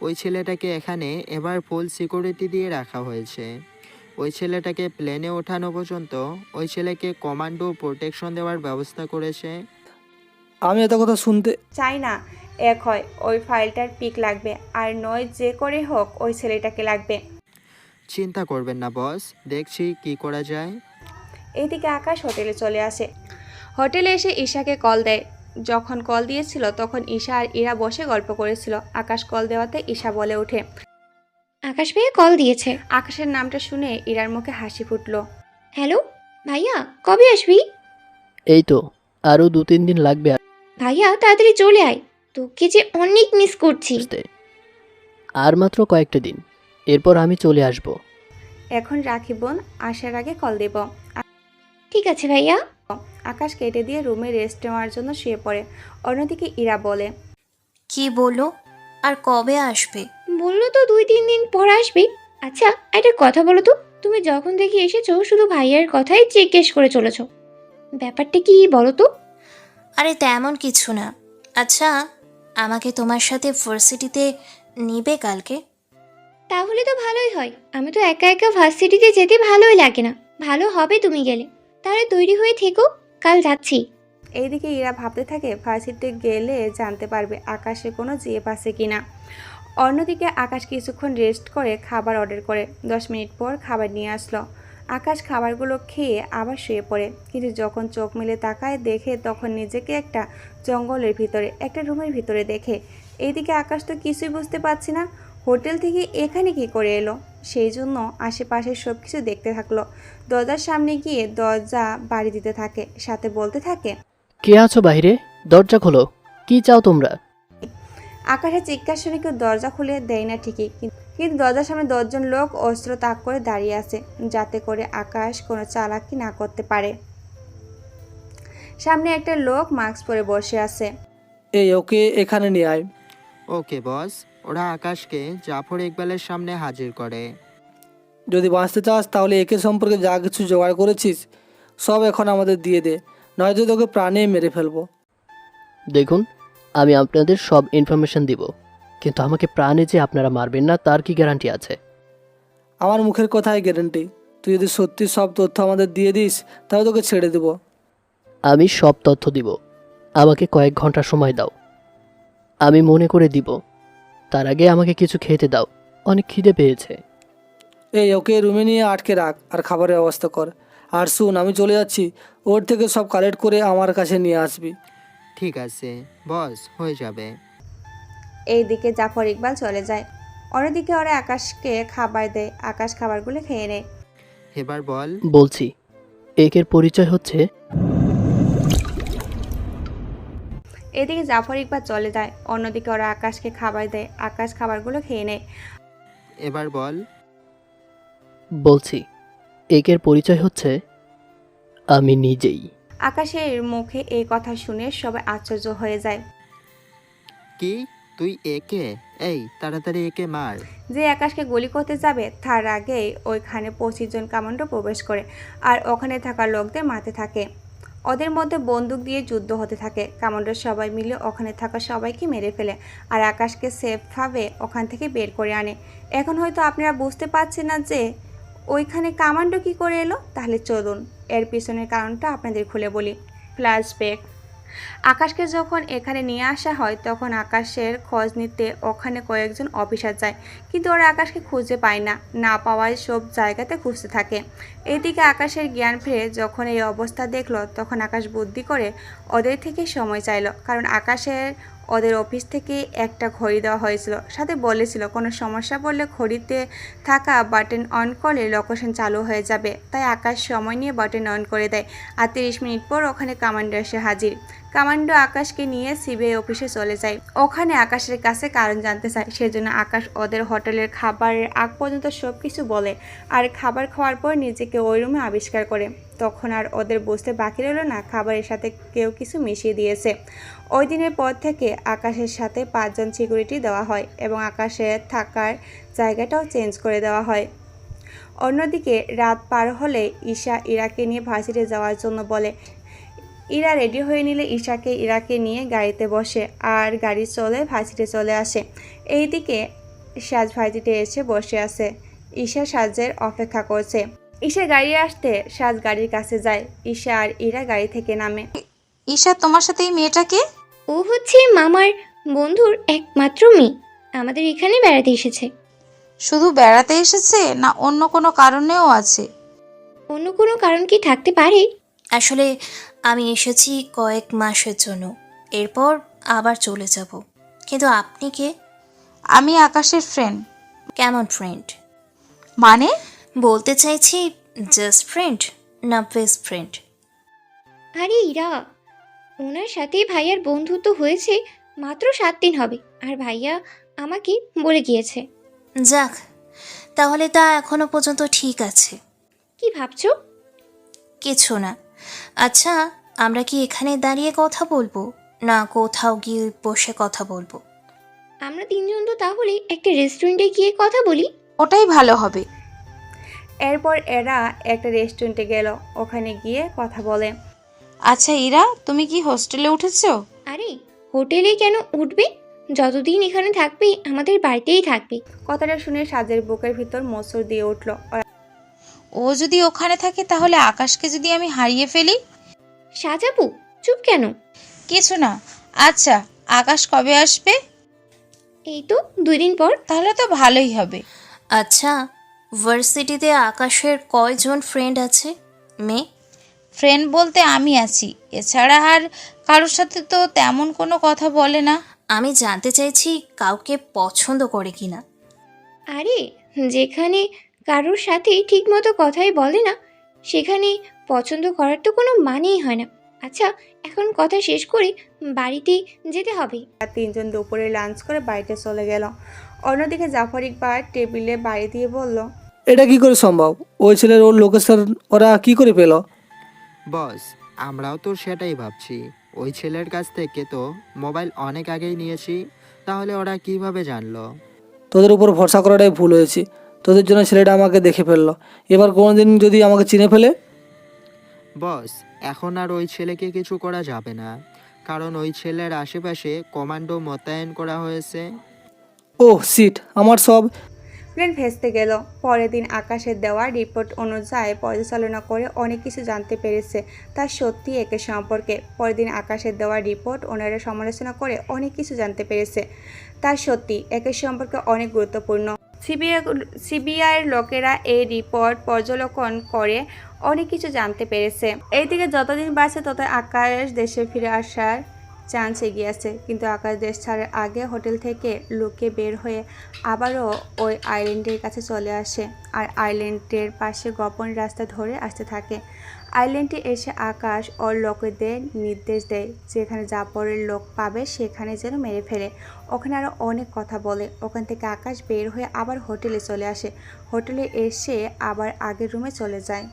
ওই ছেলেটাকে এখানে এবার ফুল সিকিউরিটি দিয়ে রাখা হয়েছে। ওই ছেলেটাকে প্লেনে ওঠানো পর্যন্ত ওই ছেলেকে কমান্ডো প্রোটেকশন দেওয়ার ব্যবস্থা করেছে। আমি এত কথা শুনতে চাই না। এক হয় ওই ফাইলটার পিক লাগবে, আর নয় যে করে হোক ওই ছেলেটাকে লাগবে। চিন্তা করবেন না বস, দেখছি কি করা যায়। এইদিকে আকাশ হোটেলে চলে আসে। হোটেলে এসে ঈশাকে কল দেয়। যখন কল দিয়েছিল তখন ঈশা আর ইরা বসে গল্প করেছিল। আকাশ কল দেওয়াতে ঈশা বলে ওঠে, আকাশ ভাইয়া কল দিয়েছে। আকাশের নামটা শুনে ইরার মুখে হাসি ফুটলো। হ্যালো ভাইয়া, কবে আসবি? এই তো আরও 2-3 দিন লাগবে ভাইয়া তাড়াতাড়ি চলে আয়, তোকে যে অনেক মিস করছি। আসতে। আর মাত্র কয়েকটা দিন, এরপর আমি চলে আসব। এখন রাখি বোন, আসার আগে কল দেব। ঠিক আছে ভাইয়া। আকাশ কেটে দিয়ে রুমে রেস্ট নেওয়ার জন্য শুয়ে পড়ে। অন্যদিকে ইরা বলে, কি বলো? আর কবে আসবে? বললো তো 2-3 দিন পর আসবে। আচ্ছা একটা কথা বলো তো, তুমি যখন থেকে এসেছো শুধু ভাইয়ার কথাই জিজ্ঞেস করে চলেছো, ব্যাপারটা কি বলো তো? আরে তেমন কিছু না। আচ্ছা, আমাকে তোমার সাথে ভার্সিটিতে নিবে কালকে? তাহলে তো ভালোই হয়। আমি তো একা একা ভার্সিটিতে যেতে ভালোই লাগে না। ভালো হবে তুমি গেলে। তাহলে তৈরি হয়ে থেকো, কাল যাচ্ছি। এইদিকে ইরা ভাবতে থাকে ভার্সিটিতে গেলে জানতে পারবে আকাশের কোনো জিএফ আছে কিনা। অন্যদিকে আকাশ কিছুক্ষণ রেস্ট করে খাবার অর্ডার করে। 10 মিনিট পর খাবার নিয়ে আসলো। আকাশ খাবারগুলো খেয়ে আবার শুয়ে পড়ে, কিন্তু যখন চোখ মেলে তাকায় দেখে তখন নিজেকে একটা জঙ্গলের ভিতরে, একটা রুমের ভিতরে দেখে। এইদিকে আকাশ তো কিছুই বুঝতে পারছে না, হোটেল থেকে এখানে কি করে এলো। সেই জন্য আশেপাশে সব কিছু দেখতে থাকলো। দরজার সামনে গিয়ে দরজা বাড়ি দিতে থাকে, সাথে বলতে থাকে, কে আছো বাইরে? দরজা খোলো। কি চাও তোমরা? আকাশের চিৎকার শুনে কেউ দরজা খুলে দেয় না ঠিকই, কিন্তু দরজার সামনে 10 জন লোক অস্ত্র তাক করে দাঁড়িয়ে আছে, যাতে করে আকাশ কোনো চালাকি না করতে পারে। সামনে একটা লোক মাস্ক পরে বসে আছে। এই ওকে এখানে নিয়ে আয়। ওকে বস। ওরা আকাশকে জাফর ইকবালের সামনে হাজির করে। যদি বাঁচতে চাস তাহলে একে সম্পর্কে যা কিছু জোগাড় করেছিস সব এখন আমাদের দিয়ে দে, নয়তো তোকে প্রাণে মেরে ফেলবো। দেখুন, আমি আপনাদের সব ইনফরমেশন দিব, কিন্তু আমাকে প্রাণে যে আপনারা মারবেন না তার কি গ্যারান্টি আছে? আমার মুখের কথাই গ্যারেন্টি। তুই যদি সত্যি সব তথ্য আমাদের দিয়ে দিস তাহলে তোকে ছেড়ে দেবো। আমি সব তথ্য দিব। আমাকে কয়েক ঘন্টা সময় দাও, আমি মনে করে দিব। তার আগে আমাকে কিছু খেতে দাও, অনেক খিদে পেয়েছে। এই ওকে রুমে নিয়ে আটকে রাখ আর খাবারের ব্যবস্থা কর। আর শুন, আমি চলে যাচ্ছি, ওর থেকে সব কালেক্ট করে আমার কাছে নিয়ে আসবি। ঠিক আছে বস, হয়ে যাবে। এইদিকে জাফর ইকবাল চলে যায়। অন্যদিকে ওরা আকাশকে খাবার দেয়। আকাশ খাবারগুলো খেয়ে নেয়। এবার বল। বলছি, একের পরিচয় হচ্ছে। এদিকে জাফর ইকবাল চলে যায়। অন্যদিকে ওরা আকাশকে খাবার দেয়। আকাশ খাবারগুলো খেয়ে নেয়। এবার বল। বলছি, একের পরিচয় হচ্ছে আমি নিজেই। আকাশের মুখে এই কথা শুনে সবাই আশ্চর্য হয়ে যায়। কি তুই একে? এই তাড়াতাড়ি একে মার। যে আকাশকে গুলি করতে যাবে তার আগেই ওইখানে 25 জন কমান্ডো প্রবেশ করে আর ওখানে থাকা লোকদের মারতে থাকে। ওদের মধ্যে বন্দুক দিয়ে যুদ্ধ হতে থাকে। কমান্ডো সবাই মিলে ওখানে থাকা সবাইকে মেরে ফেলে আর আকাশকে সেফভাবে ওখান থেকে বের করে আনে। এখন হয়তো আপনারা বুঝতে পারছেন না যে ওইখানে কমান্ডো কি করে এলো। তাহলে চলুন এর পিছনের কারণটা আপনাদের খুলে বলি। ফ্ল্যাশব্যাক। আকাশকে যখন এখানে নিয়ে আসা হয় তখন আকাশের খোঁজ নিতে ওখানে কয়েকজন অফিসার যায়, কিন্তু ওরা আকাশকে খুঁজে পায় না। না পাওয়ায় সব জায়গাতে খুঁজতে থাকে। এদিকে আকাশের জ্ঞান ফিরে যখন এই অবস্থা দেখলো তখন আকাশ বুদ্ধি করে ওদের থেকে সময় চাইলো, কারণ আকাশের ওদের অফিস থেকে একটা ঘড়ি দেওয়া হয়েছিল, সাথে বলেছিল কোনো সমস্যা পড়লে ঘড়িতে থাকা বাটন অন করলে লোকেশন চালু হয়ে যাবে। তাই আকাশ সময় নিয়ে বাটন অন করে দেয় আর 30 মিনিট পর ওখানে কমান্ডো এসে হাজির। কমান্ডো আকাশকে নিয়ে সিবিআই অফিসে চলে যায়। ওখানে আকাশের কাছে কারণ জানতে চায়। সেজন্য আকাশ ওদের হোটেলের খাবারের আগ পর্যন্ত সব কিছু বলে আর খাবার খাওয়ার পর নিজেকে ওই রুমে আবিষ্কার করে। তখন আর ওদের বুঝতে বাকি রইল না খাবারের সাথে কেউ কিছু মিশিয়ে দিয়েছে। ওই দিনের পর থেকে আকাশের সাথে 5 জন সিকিউরিটি দেওয়া হয় এবং আকাশের থাকার জায়গাটাও চেঞ্জ করে দেওয়া হয়। অন্যদিকে রাত পার হলে ঈশা ইরাকে নিয়ে ভার্সিটি যাওয়ার জন্য বলে। ইরা রেডি হয়ে নিলে ঈশাকে ইরাকে নিয়ে গাড়িতে বসে আর গাড়ি চলে ভার্সিটি চলে আসে। এইদিকে সাজ ভার্সিটি এসে বসে আছে। ঈশা সাজের অপেক্ষা করছে। ঈশা গাড়ি আসতে সাজ গাড়ির কাছে যায়। ঈশা আর ইরা গাড়ি থেকে নামে। ঈশা, তোমার সাথে এই মেয়েটাকে? ও হচ্ছে মামার বন্ধুর একমাত্র মেয়ে, আমাদের এখানে বেড়াতে এসেছে। শুধু বেড়াতে এসেছে না অন্য কোনো কারণেও আছে? অন্য কোনো কারণ কি থাকতে পারে? আসলে আমি এসেছি কয়েক মাসের জন্য, এরপর আবার চলে যাব। কিন্তু আপনি কে? আমি আকাশের ফ্রেন্ড। কেমন ফ্রেন্ড? মানে? বলতে চাইছি জাস্ট ফ্রেন্ড না বেস্ট ফ্রেন্ড? আরে ইরা, ওনার সাথে ভাইয়ার বন্ধুত্ব হয়েছে মাত্র 7 দিন হবে আর ভাইয়া আমাকে বলে গিয়েছে। যাক, তাহলে তা এখনো পর্যন্ত ঠিক আছে। কি ভাবছো? কিছু না। আচ্ছা, আমরা কি এখানে দাঁড়িয়ে কথা বলবো, না কোথাও গিয়ে বসে কথা বলবো? আমরা তিনজন তো তাহলে একটা রেস্টুরেন্টে গিয়ে কথা বলি। ওটাই ভালো হবে। এরপর এরা একটা রেস্টুরেন্টে গেল, ওখানে গিয়ে কথা বলে। আচ্ছা ইরা, তুমি কি হোস্টেলে উঠেছো? আরে হোটেলে কেন উঠবে? যতদিন এখানে থাকবে আমাদের বাড়িতেই থাকবে। কথাটা শুনে সাজের বুকের ভিতর মোচড় দিয়ে উঠল। ও যদি ওখানে থাকে তাহলে আকাশকে যদি আমি হারিয়ে ফেলি? সাজাবু চুপ কেন? কিছু না। আচ্ছা, আকাশ কবে আসবে? এই তো 2 দিন পর। তাহলে তো ভালোই হবে। আচ্ছা, ভার্সিটিতে আকাশের কয়জন ফ্রেন্ড আছে? মেয়ে ফ্রেন্ড বলতে আমি আছি, এছাড়া আর কারোর সাথে তো তেমন কোনো কথা বলে না। আমি জানতে চাইছি কাউকে পছন্দ করে কিনা। আরে যেখানে কারোর সাথে ঠিকমতো কথাই বলে না সেখানে পছন্দ করার তো কোনো মানেই হয় না। আচ্ছা এখন কথা শেষ করে বাড়িতে যেতে হবে। তিনজন দুপুরে লাঞ্চ করে বাড়িতে চলে গেল। অন্যদিকে জাফর ইকবাল টেবিলে বাড়ি দিয়ে বলল, এটা কি করে সম্ভব? ওই ছেলের ওর লোকেশন ওরা কি করে পেল? বস, আমরাও তো সেটাই ভাবছি। ওই ছেলের কাছ থেকে তো মোবাইল অনেক আগেই নিয়েছি, তাহলে ওরা কিভাবে জানলো? তোদের উপর ভরসা করাটাই ভুল হয়েছে। তোদের জন্য ছেলেটা আমাকে দেখে ফেললো। এবার কোনোদিন যদি আমাকে চিনে ফেলে? বস, এখন আর ওই ছেলেকে কিছু করা যাবে না, কারণ ওই ছেলের আশেপাশে কমান্ডো মোতায়েন করা হয়েছে। ওহ সিট, আমার সব প্লেন ভেস্তে গেল। পরের দিন আকাশের দেওয়া রিপোর্ট অনুযায়ী পর্যালোচনা করে অনেক কিছু জানতে পেরেছে তার সত্যি একে সম্পর্কে। পরের দিন আকাশের দেওয়া রিপোর্ট ওনারা সমালোচনা করে অনেক কিছু জানতে পেরেছে তার সত্যি একে সম্পর্কে অনেক গুরুত্বপূর্ণ। সিবিআইয়ের লোকেরা এই রিপোর্ট পর্যবেক্ষণ করে অনেক কিছু জানতে পেরেছে। এইদিকে যতদিন বাড়ছে তত আকাশ দেশে ফিরে আসার চান্স এগিয়ে আছে। কিন্তু আকাশ দেশ ছাড়ার আগে হোটেল থেকে লুকিয়ে বের হয়ে আবারও ওই আইল্যান্ডের কাছে চলে আসে আর আইল্যান্ডের পাশে গোপন রাস্তা ধরে আসতে থাকে। আইল্যান্ডে এসে আকাশ ওর লোকেদের নির্দেশ দেয় যেখানে জাফরের লোক পাবে সেখানে যেন মেরে ফেলে। ওখানে আরও অনেক কথা বলে। ওখান থেকে আকাশ বের হয়ে আবার হোটেলে চলে আসে। হোটেলে এসে আবার আগের রুমে চলে যায়।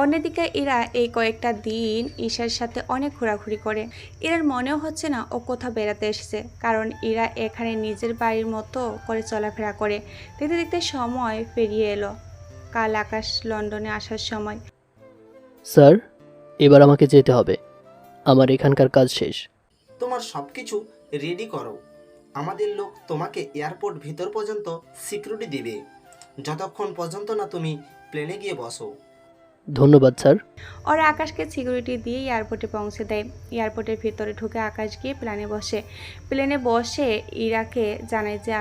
অন্যদিকে ইরা এই কয়েকটা দিন ঈশার সাথে অনেক ঘোরাঘুরি করে। ইরার মনেও হচ্ছে না ও কোথাও বেড়াতে এসেছে, কারণ ইরা এখানে নিজের বাড়ির মতো করে চলাফেরা করে। দেখতে দেখতে সময় পেরিয়ে এলো। কাল আকাশ লন্ডনে আসার সময়। স্যার, এবার আমাকে যেতে হবে। আমার এখানকার কাজ শেষ। তোমার সব কিছু রেডি করো। আমাদের লোক তোমাকে এয়ারপোর্ট ভিতর পর্যন্ত সিকিউরিটি দিবে, যতক্ষণ পর্যন্ত না তুমি প্লেনে গিয়ে বসো। ধন্যবাদ স্যার। ওরা আকাশকে সিকিউরিটি দিয়ে এয়ারপোর্টে পৌঁছে দেয়। এয়ারপোর্টের ভিতরে ঢুকে আকাশ গিয়ে প্লেনে বসে। প্লেনে বসে ইরাকে জানায় যে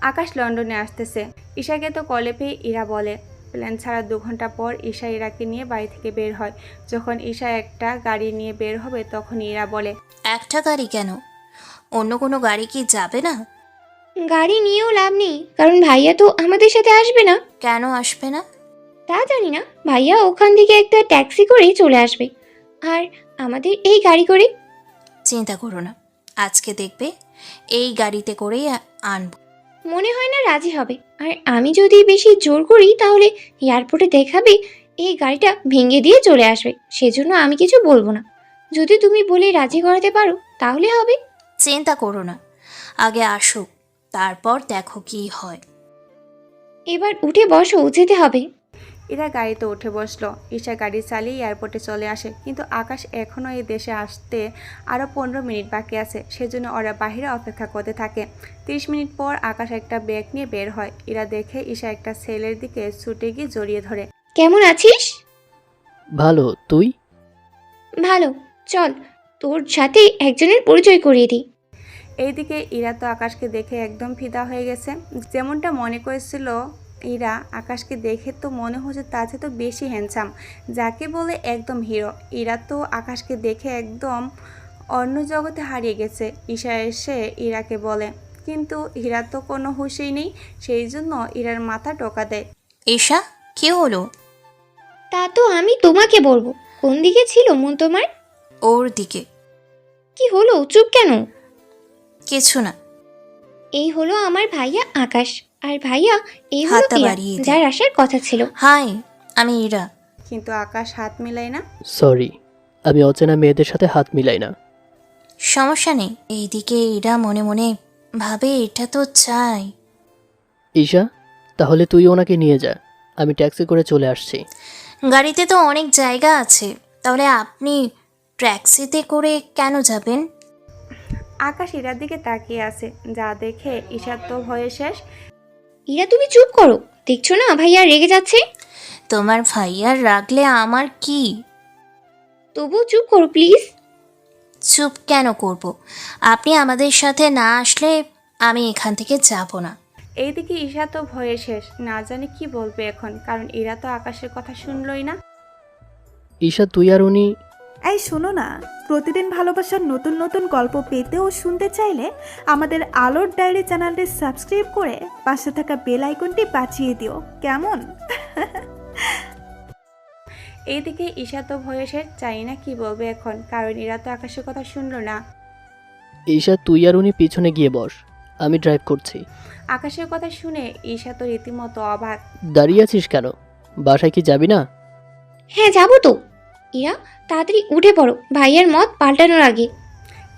আকাশ লন্ডনে আসতেছে। ঈশাকে তো কলে পেয়ে ইরা বলে। প্লেন ছাড়া 2 ঘন্টা পর ঈশা ইরাকে নিয়ে বাড়ি থেকে বের হয়। যখন ঈশা একটা গাড়ি নিয়ে বের হবে তখন ইরা বলে, একটা গাড়ি কেন? অন্য কোনো গাড়ি কি যাবে না? গাড়ি নিয়েও লাভ নেই, কারণ ভাইয়া তো আমাদের সাথে আসবে না। কেন আসবে না? তা জানি না, ভাইয়া ওখান থেকে একটা ট্যাক্সি করেই চলে আসবে আর আমাদের এই গাড়ি করে। চিন্তা করো না, আজকে দেখবে এই গাড়িতে করেই আনবো। মনে হয় না রাজি হবে। আর আমি যদি বেশি জোর করি তাহলে এয়ারপোর্টে দেখাবে এই গাড়িটা ভেঙে দিয়ে চলে আসবে। সেজন্য আমি কিছু বলবো না। যদি তুমি বলে রাজি করাতে পারো তাহলে হবে। চিন্তা করো না, আগে আসুক, তারপর দেখো কি হয়। এবার উঠে বসো, যেতে হবে। ইরা গাড়িতে উঠে বসলো। ঈশা গাড়ি চালিয়ে এয়ারপোর্টে চলে আসে। কিন্তু আকাশ এখনও এই দেশে আসতে আরও 15 মিনিট বাকি আছে। সেজন্য ওরা বাহিরে অপেক্ষা করতে থাকে। 30 মিনিট পর আকাশ একটা ব্যাগ নিয়ে বের হয়। ইরা দেখে ঈশা একটা ছেলের দিকে ছুটে গিয়ে জড়িয়ে ধরে। কেমন আছিস? ভালো, তুই? ভালো, চল তোর সাথে একজনের পরিচয় করিয়ে দিই। এইদিকে ইরা তো আকাশকে দেখে একদম ফিদা হয়ে গেছে। যেমনটা মনে করেছিল ইরা, আকাশকে দেখে তো মনে হচ্ছে তার চেয়ে তো বেশি হ্যান্ডসাম, যাকে বলে একদম হিরো। ইরা তো আকাশকে দেখে একদম অন্য জগতে হারিয়ে গেছে। ঈশা এসে ইরাকে বলে, কিন্তু ইরা তো কোনো হুঁশেই নেই। সেই জন্য ইরার মাথা টোকা দেয়। ঈশা, কি হলো? তা তো আমি তোমাকে বলবো। কোন দিকে ছিল মন তোমার? ওর দিকে। কি হলো, চুপ কেন? কিছু না। এই হলো আমার ভাইয়া আকাশ, আর ভাইয়া এই হলো হাতটা ইরা, বাড়িয়ে দে। যার আসার কথা ছিল। হাই, আমি ইরা। কিন্তু আকাশ হাত মিলায় না। সরি, আমি অচেনা মেয়েদের সাথে হাত মিলাই না। সমস্যা নেই। এইদিকে ইরা মনে মনে ভাবে এটা তো চাই। ঈশা, তাহলে তুই ওনাকে নিয়ে যা, আমি ট্যাক্সি করে চলে আসছি। গাড়িতে তো অনেক জায়গা আছে, তাহলে আপনি ট্যাক্সিতে করে কেন যাবেন? আকাশ ইরার দিকে তাকিয়ে আছে, যা দেখে ঈশার তো ভয়ে শেষ। ইরা তুমি চুপ করো, দেখছো না ভাইয়া রেগে যাচ্ছে। তোমার ভাইয়ার রাগলে আমার কি? তবুও চুপ করো প্লিজ। চুপ কেন করব? আপনি আমাদের সাথে না আসলে আমি এখান থেকে যাব না। এইদিকে ঈশা তো ভয়ে শেষ, না জানে কি বলবে এখন, কারণ ইরা তো আকাশের কথা শুনলই না। ঈশা, তুই আর উনি? এই শোনো না, প্রতিদিন ভালোবাসার নতুন নতুন গল্প পেতে ও শুনতে চাইলে আমাদের আলোর ডায়েরি চ্যানেলটি সাবস্ক্রাইব করে পাশে থাকা বেল আইকনটি বাজিয়ে দিও, কেমন? এইদিকে ঈশা তো ভয়ে শেষ, চাই না কি বলবে এখন, কারণ ইরা তো আকাশের কথা শুনলো না। ঈশা, তুই আর উনি পিছনে গিয়ে বস, আমি ড্রাইভ করছি। আকাশের কথা শুনে ঈশা তো রীতিমতো অবাক। দাঁড়িয়ে আছিস কেন? বাসায় কি যাবি না? হ্যাঁ যাবো তো। ইরা তাড়াতাড়ি উঠে পড়ো, ভাইয়ার মত পাল্টানোর আগে।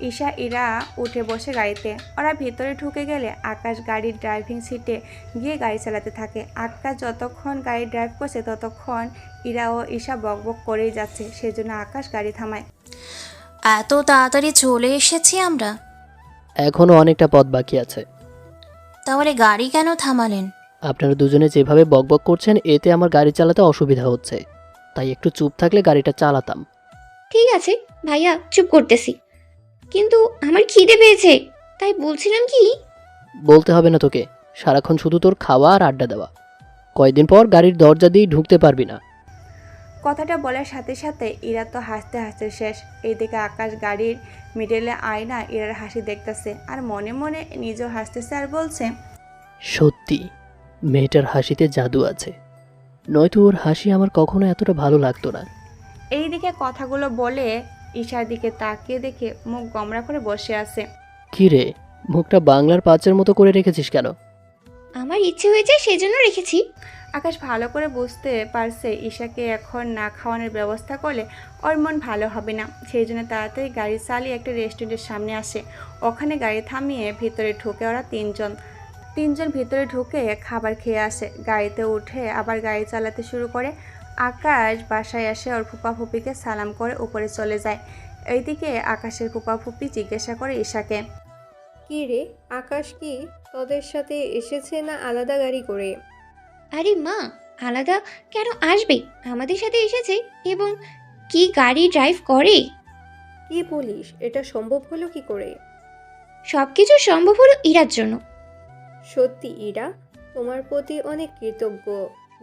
ঈশা ইরা উঠে বসে গাড়িতে। ওরা ভেতরে ঢুকে গেলে আকাশ গাড়ির ড্রাইভিং সিটে গিয়ে গাড়ি চালাতে থাকে। আকাশ যতক্ষণ গাড়ি ড্রাইভ করছে ততক্ষণ ইরা ও ঈশা বকবক করেই যাচ্ছে, সেজন্য আকাশ গাড়ি থামায়। এত তাড়াতাড়ি চলে এসেছি আমরা? এখনো অনেকটা পথ বাকি আছে। তাহলে গাড়ি কেন থামালেন? আপনারা দুজনে যেভাবে বকবক করছেন এতে আমার গাড়ি চালাতে অসুবিধা হচ্ছে, তাই একটু চুপ থাকলে গাড়িটা চালাতাম। ঠিক আছে ভাইয়া, চুপ করতেছি, কিন্তু আমার খিদে পেয়েছে, তাই বলছিলাম কি। বলতে হবে না তোকে, সারাক্ষণ শুধু তোর খাওয়া আর আড্ডা দেওয়া। কয়দিন পর গাড়ির দরজা দিয়ে ঢুকতে পারবি না। কথাটা বলার সাথে সাথে ইরা তো হাসতে হাসতে শেষ। এইদিকে আকাশ গাড়ির মিডলে আয়না ইরার হাসি দেখতেছে, আর মনে মনে নিজেও হাসতেছে আর বলছে, সত্যি মেয়েটার হাসিতে জাদু আছে, নয়তো ওর হাসি আমার কখনো এতটা ভালো লাগতো না। এইদিকে কথাগুলো বলে ঈশার দিকে তাকিয়ে দেখে মুখ গমরা করে বসে আছে। কি রে, মুখটা বাংলার পাঁচের মতো করে রেখেছিস কেন? আমার ইচ্ছে হয়েছে সেজন্য রেখেছি। আকাশ ভালো করে বুঝতে পারছে ঈশাকে এখন না খাওয়ানোর ব্যবস্থা করলে ওর মন ভালো হবে না, সেই জন্য তাড়াতাড়ি গাড়ি চালিয়ে একটা রেস্টুরেন্টের সামনে আসে। ওখানে গাড়ি থামিয়ে ভিতরে ঢুকে ওরা তিনজন ভিতরে ঢুকে খাবার খেয়ে আসে। গাড়িতে উঠে আবার গাড়ি চালাতে শুরু করে। আকাশ বাসায় এসে ওর ফুপা ফুপিকে সালাম করে উপরে চলে যায়। এইদিকে আকাশের ফুপা ফুপি জিজ্ঞাসা করে ঈশাকে, কি রে আকাশ, কি তোদের সাথে এসেছে না আলাদা গাড়ি করে? আরে মা, আলাদা কেন আসবে, আমাদের সাথে এসেছে, এবং কি গাড়ি ড্রাইভ করে। কি বলিস, এটা সম্ভব হলো কি করে? সব কিছু সম্ভব হলো ইরার জন্য। সত্যি ইরা, তোমার প্রতি অনেক কৃতজ্ঞ,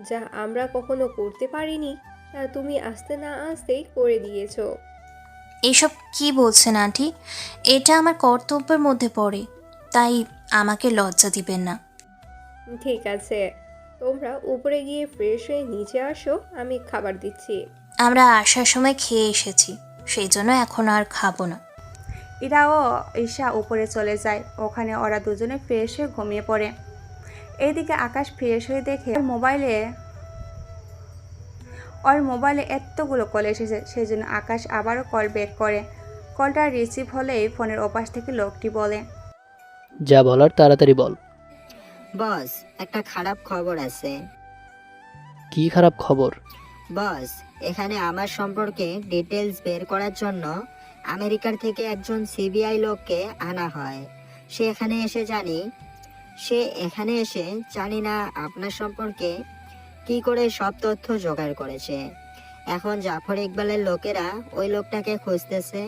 যা আমরা কখনো করতে পারিনি তা তুমি আসতে না আসতেই করে দিয়েছো। এইসব কি বলছেন আন্টি? এটা আমার কর্তব্যের মধ্যে পড়ে, তাই আমাকে লজ্জা দিবেন না। ঠিক আছে, তোমরা উপরে গিয়ে ফ্রেশ হয়ে নিচে আসো, আমি খাবার দিচ্ছি। আমরা আসার সময় খেয়ে এসেছি, সেই জন্য এখন আর খাবো না। ইরা ও ঈশা উপরে চলে যায়। ওখানে ওরা দুজনে ফ্রেশ হয়ে ঘুমিয়ে পড়ে। এইদিকে আকাশ ফ্রেশ হয়ে দেখে ওর মোবাইলে এতগুলো কল এসেছে, সেই জন্য আকাশ আবারও কল ব্যাক করে। কলটা রিসিভ হলেই ফোনের ওপাশ থেকে লোকটি বলে, যা বলার তাড়াতাড়ি বল। বস, একটা খারাপ খবর আছে। কি খারাপ খবর? বস, এখানে আমার সম্পর্কে ডিটেলস বের করার জন্য আমেরিকার থেকে একজন সিবিআই লোককে আনা হয়। সে এখানে এসে জানি না আপনার সম্পর্কে কি করে সব তথ্য জোগাড় করেছে। এখন জাফর ইকবালের লোকেরা ওই লোকটাকে খুঁজতেছে।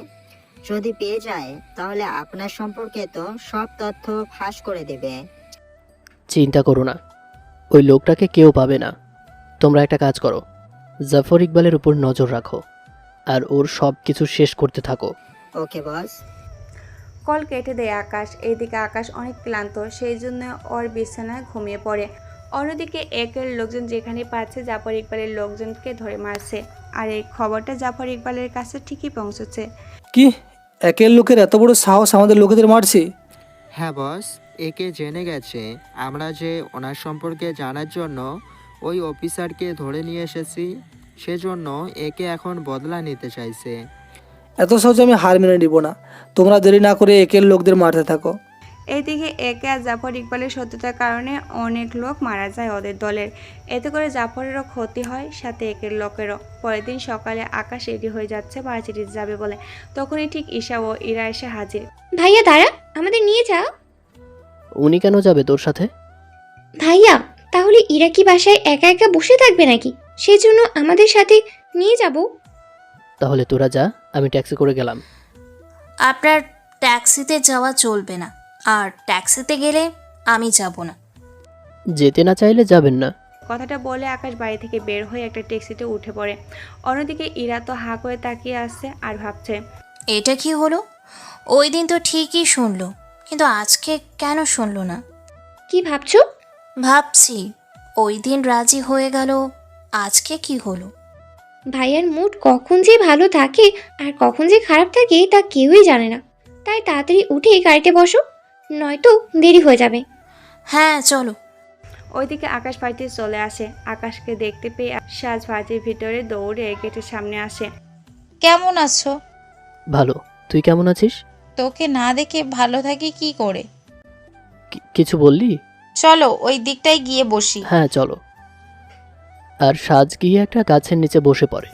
যদি পেয়ে যায় তাহলে আপনার সম্পর্কে তো সব তথ্য ফাঁস করে দেবে। চিন্তা করো না, ওই লোকটাকে কেউ পাবে না। তোমরা একটা কাজ করো, জাফর ইকবালের উপর নজর রাখো আর ওর সব কিছু শেষ করতে থাকো। ওকে বস। কল কেটে দেয় আকাশ। এইদিকে আকাশ অনেক ক্লান্ত, সেই জন্য ওর বিছানায় ঘুমিয়ে পড়ে। অন্যদিকে একের লোকজন যেখানে পাচ্ছে জাফর ইকবালের লোকজনকে ধরে মারছে, আর এই খবরটা জাফর ইকবালের কাছে ঠিকই পৌঁছেছে। কি, একের লোকের এত বড় সাহস আমাদের লোকেদের মারছে? হ্যাঁ বস, একে জেনে গেছে আমরা যে ওনার সম্পর্কে জানার জন্য ওই অফিসারকে ধরে নিয়ে এসেছি, সেজন্য একে এখন বদলা নিতে চাইছে। এত সহজে আমি হার মেনে নিব না। তোমরা দেরি না করে একের লোকদের মারতে থাকো। এইদিকে একে আর জাফর ইকবালের সত্যতার কারণে অনেক লোক মারা যায় ওদের দলের। এতে করে জাফরেরও ক্ষতি হয়, সাথে একের লোকেরও। পরের দিন সকালে আকাশ রেডি হয়ে যাচ্ছে ভার্সিটিতে যাবে বলে, তখনই ঠিক ঈশা ও ইরা এসে হাজির। ভাইয়া দাঁড়া, আমাদের নিয়ে যা। উনি কেন যাবে তোর সাথে? ভাইয়া, তাহলে ইরা কি বাসায় একা একা বসে থাকবে নাকি? সেজন্য আমাদের সাথে নিয়ে যাব। তাহলে তোরা যা, আমি ট্যাক্সি করে গেলাম। আপনার ট্যাক্সিতে যাওয়া চলবে না, আর ট্যাক্সিতে গেলে আমি যাব না। যেতে না চাইলে যাবেন না। কথাটা বলে আকাশ বাড়ি থেকে বের হয়ে একটা ট্যাক্সিতে উঠে পড়ে। অন্যদিকে ইরা তো হাঁ করে তাকিয়ে আসছে আর ভাবছে, এটা কি হলো? ওই দিন তো ঠিকই শুনলো, কিন্তু আজকে কেন শুনলো না? কি ভাবছো? ভাবছি ওই দিন রাজি হয়ে গেল, আজকে কি হলো? ভাইয়ার মুড কখন যে ভালো থাকে আর কখন যে খারাপ থাকে তা কেউই জানে না। তাই তাড়াতাড়ি উঠে গাড়িতে বসো, নয়তো দেরি হয়ে যাবে। হ্যাঁ চলো। ওইদিকে আকাশ ভার্সিটি চলে আসে। আকাশকে দেখতে পেয়ে সাজ ভার্সিটির ভিতরে দৌড়ে গেটের সামনে আসে। কেমন আছো? ভালো, তুই কেমন আছিস? তোকে না দেখে ভালো থাকি কি করে? কিছু বললি? চলো ওই দিকটায় গিয়ে বসি। হ্যাঁ চলো। আর সাজ গিয়ে একটা গাছের নিচে বসে পড়ে।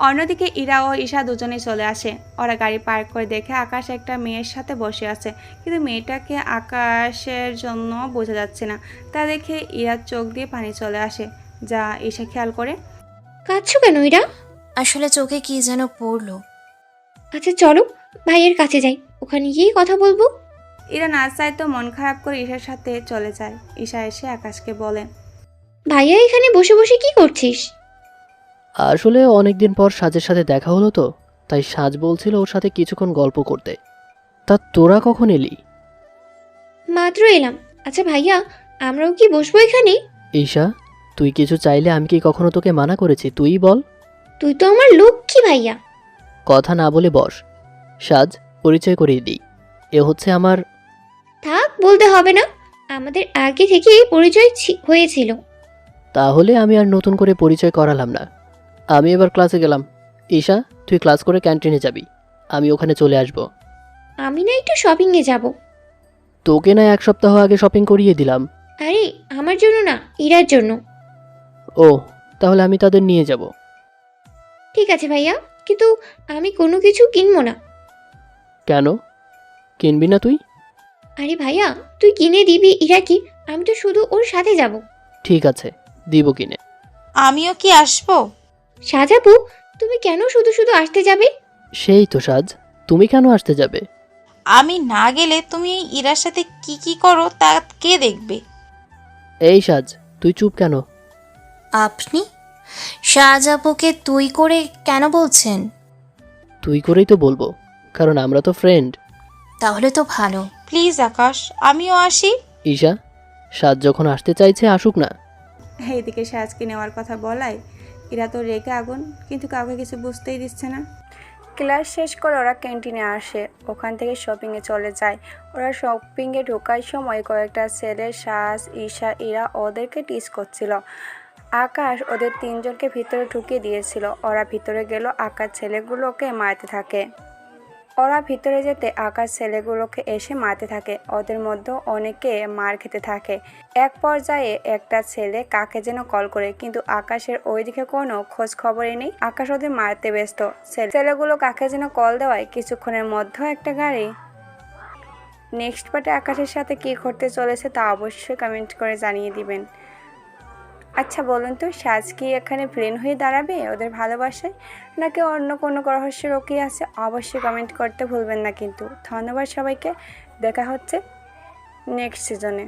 অন্যদিকে ইরা ও ঈশা দুজনে চলে আসে। ওরা গাড়ি পার্ক করে দেখে আকাশ একটা মেয়ের সাথে বসে আছে, কিন্তু মেয়েটাকে আকাশের জন্য বোঝা যাচ্ছে না। তা দেখে ইরার চোখ দিয়ে পানি চলে আসে, যা ঈশা খেয়াল করে। কাঁদছো কেন ইরা? আসলে চোখে কি যেন পড়লো। আচ্ছা চলো ভাইয়ের কাছে যাই, ওখানে গিয়েই কথা বলবো। ইরা না চায় তো মন খারাপ করে ঈশার সাথে চলে যায়। ঈশা এসে আকাশকে বলে, ভাইয়া এখানে বসে বসে কি করছিস? আসলে অনেকদিন পর সাজের সাথে দেখা হলো তো, তাই সাজ বলছিল ওর সাথে কিছুক্ষণ গল্প করতে। তা তোরা কখন এলি? মাত্র এলাম। আচ্ছা ভাইয়া, আমরাও কি বসবো এখানে? ঈশা, তুই কিছু চাইলে আমি কি কখনো তোকে মানা করেছি? তুই বল। তুই তো আমার লক্ষ্মী ভাইয়া। কথা না বলে বস। সাজ, পরিচয় করিয়ে দিই, এ হচ্ছে আমার। থাক, বলতে হবে না, আমাদের আগে থেকে পরিচয় হয়েছিল। তাহলে আমি আর নতুন করে পরিচয় করালাম না। আমি এবার ক্লাসে গেলাম। ঈশা, তুই ক্লাস করে ক্যান্টিনে যাবি, আমি ওখানে চলে আসব। আমি না একটু শপিংয়ে যাব। তোকে না 1 সপ্তাহ আগে শপিং করিয়ে দিলাম। আরে আমার জন্য না, ইরার জন্য। ও, তাহলে আমি তাদের নিয়ে যাব। ঠিক আছে ভাইয়া, কিন্তু আমি কোনো কিছু কিনবো না। কেন কিনবি না তুই? আরে ভাইয়া, তুই কিনে দিবি ইরাকে, আমি তো শুধু ওর সাথে যাব। ঠিক আছে, দিব কিনে। আমিও কি আসবো? সাজাবো? তুমি কেন শুধু শুধু আসতে যাবে? সেই তো সাজ, তুমি কেন আসতে যাবে? আমি না গেলে তুমি এই ইরার সাথে কি কি করো তা কে দেখবে? এই সাজ, তুই চুপ কেন? আপনি শাহজাপুকে তুই করে কেন বলছেন? তুই করেই তো বলবো, কারণ আমরা তো ফ্রেন্ড। তাহলে তো ভালো। প্লিজ আকাশ, আমিও আসি। ঈশা, সাজ যখন আসতে চাইছে আসুক না। এইদিকে সাজকে নেওয়ার কথা বলায় ইরা তো রেগে আগুন, কিন্তু কাউকে কিছু বুঝতেই দিচ্ছে না। ক্লাস শেষ করে ওরা ক্যান্টিনে আসে, ওখান থেকে শপিংয়ে চলে যায়। ওরা শপিংয়ে ঢোকার সময় কয়েকটা ছেলে সাজ, ঈশা, ইরা ওদেরকে টিজ করছিল। আকাশ ওদের 3 জনকে ভিতরে ঢুকিয়ে দিয়েছিল। ওরা ভিতরে গেল, আকাশ ছেলেগুলোকে মারতে থাকে। ওরা ভিতরে যেতে আকাশ ছেলেগুলোকে এসে মারতে থাকে। ওদের মধ্যে অনেকে মার খেতে থাকে। এক পর্যায়ে একটা ছেলে কাকে যেন কল করে, কিন্তু আকাশের ওইদিকে কোনো খোঁজ খবরই নেই। আকাশ ওদের মারতে ব্যস্ত। ছেলেগুলো কাকে যেন কল দেওয়ায় কিছুক্ষণের মধ্যে একটা গাড়ি। নেক্সট পার্টে আকাশের সাথে কী ঘটতে চলেছে তা অবশ্যই কমেন্ট করে জানিয়ে দিবেন। আচ্ছা বলুন তো, সাজ কি এখানে ভিলেন হয়ে দাঁড়াবে ওদের ভালোবাসায়, নাকি অন্য কোনো রহস্য লুকিয়ে আছে? অবশ্যই কমেন্ট করতে ভুলবেন না কিন্তু। ধন্যবাদ সবাইকে, দেখা হচ্ছে নেক্সট সিজনে।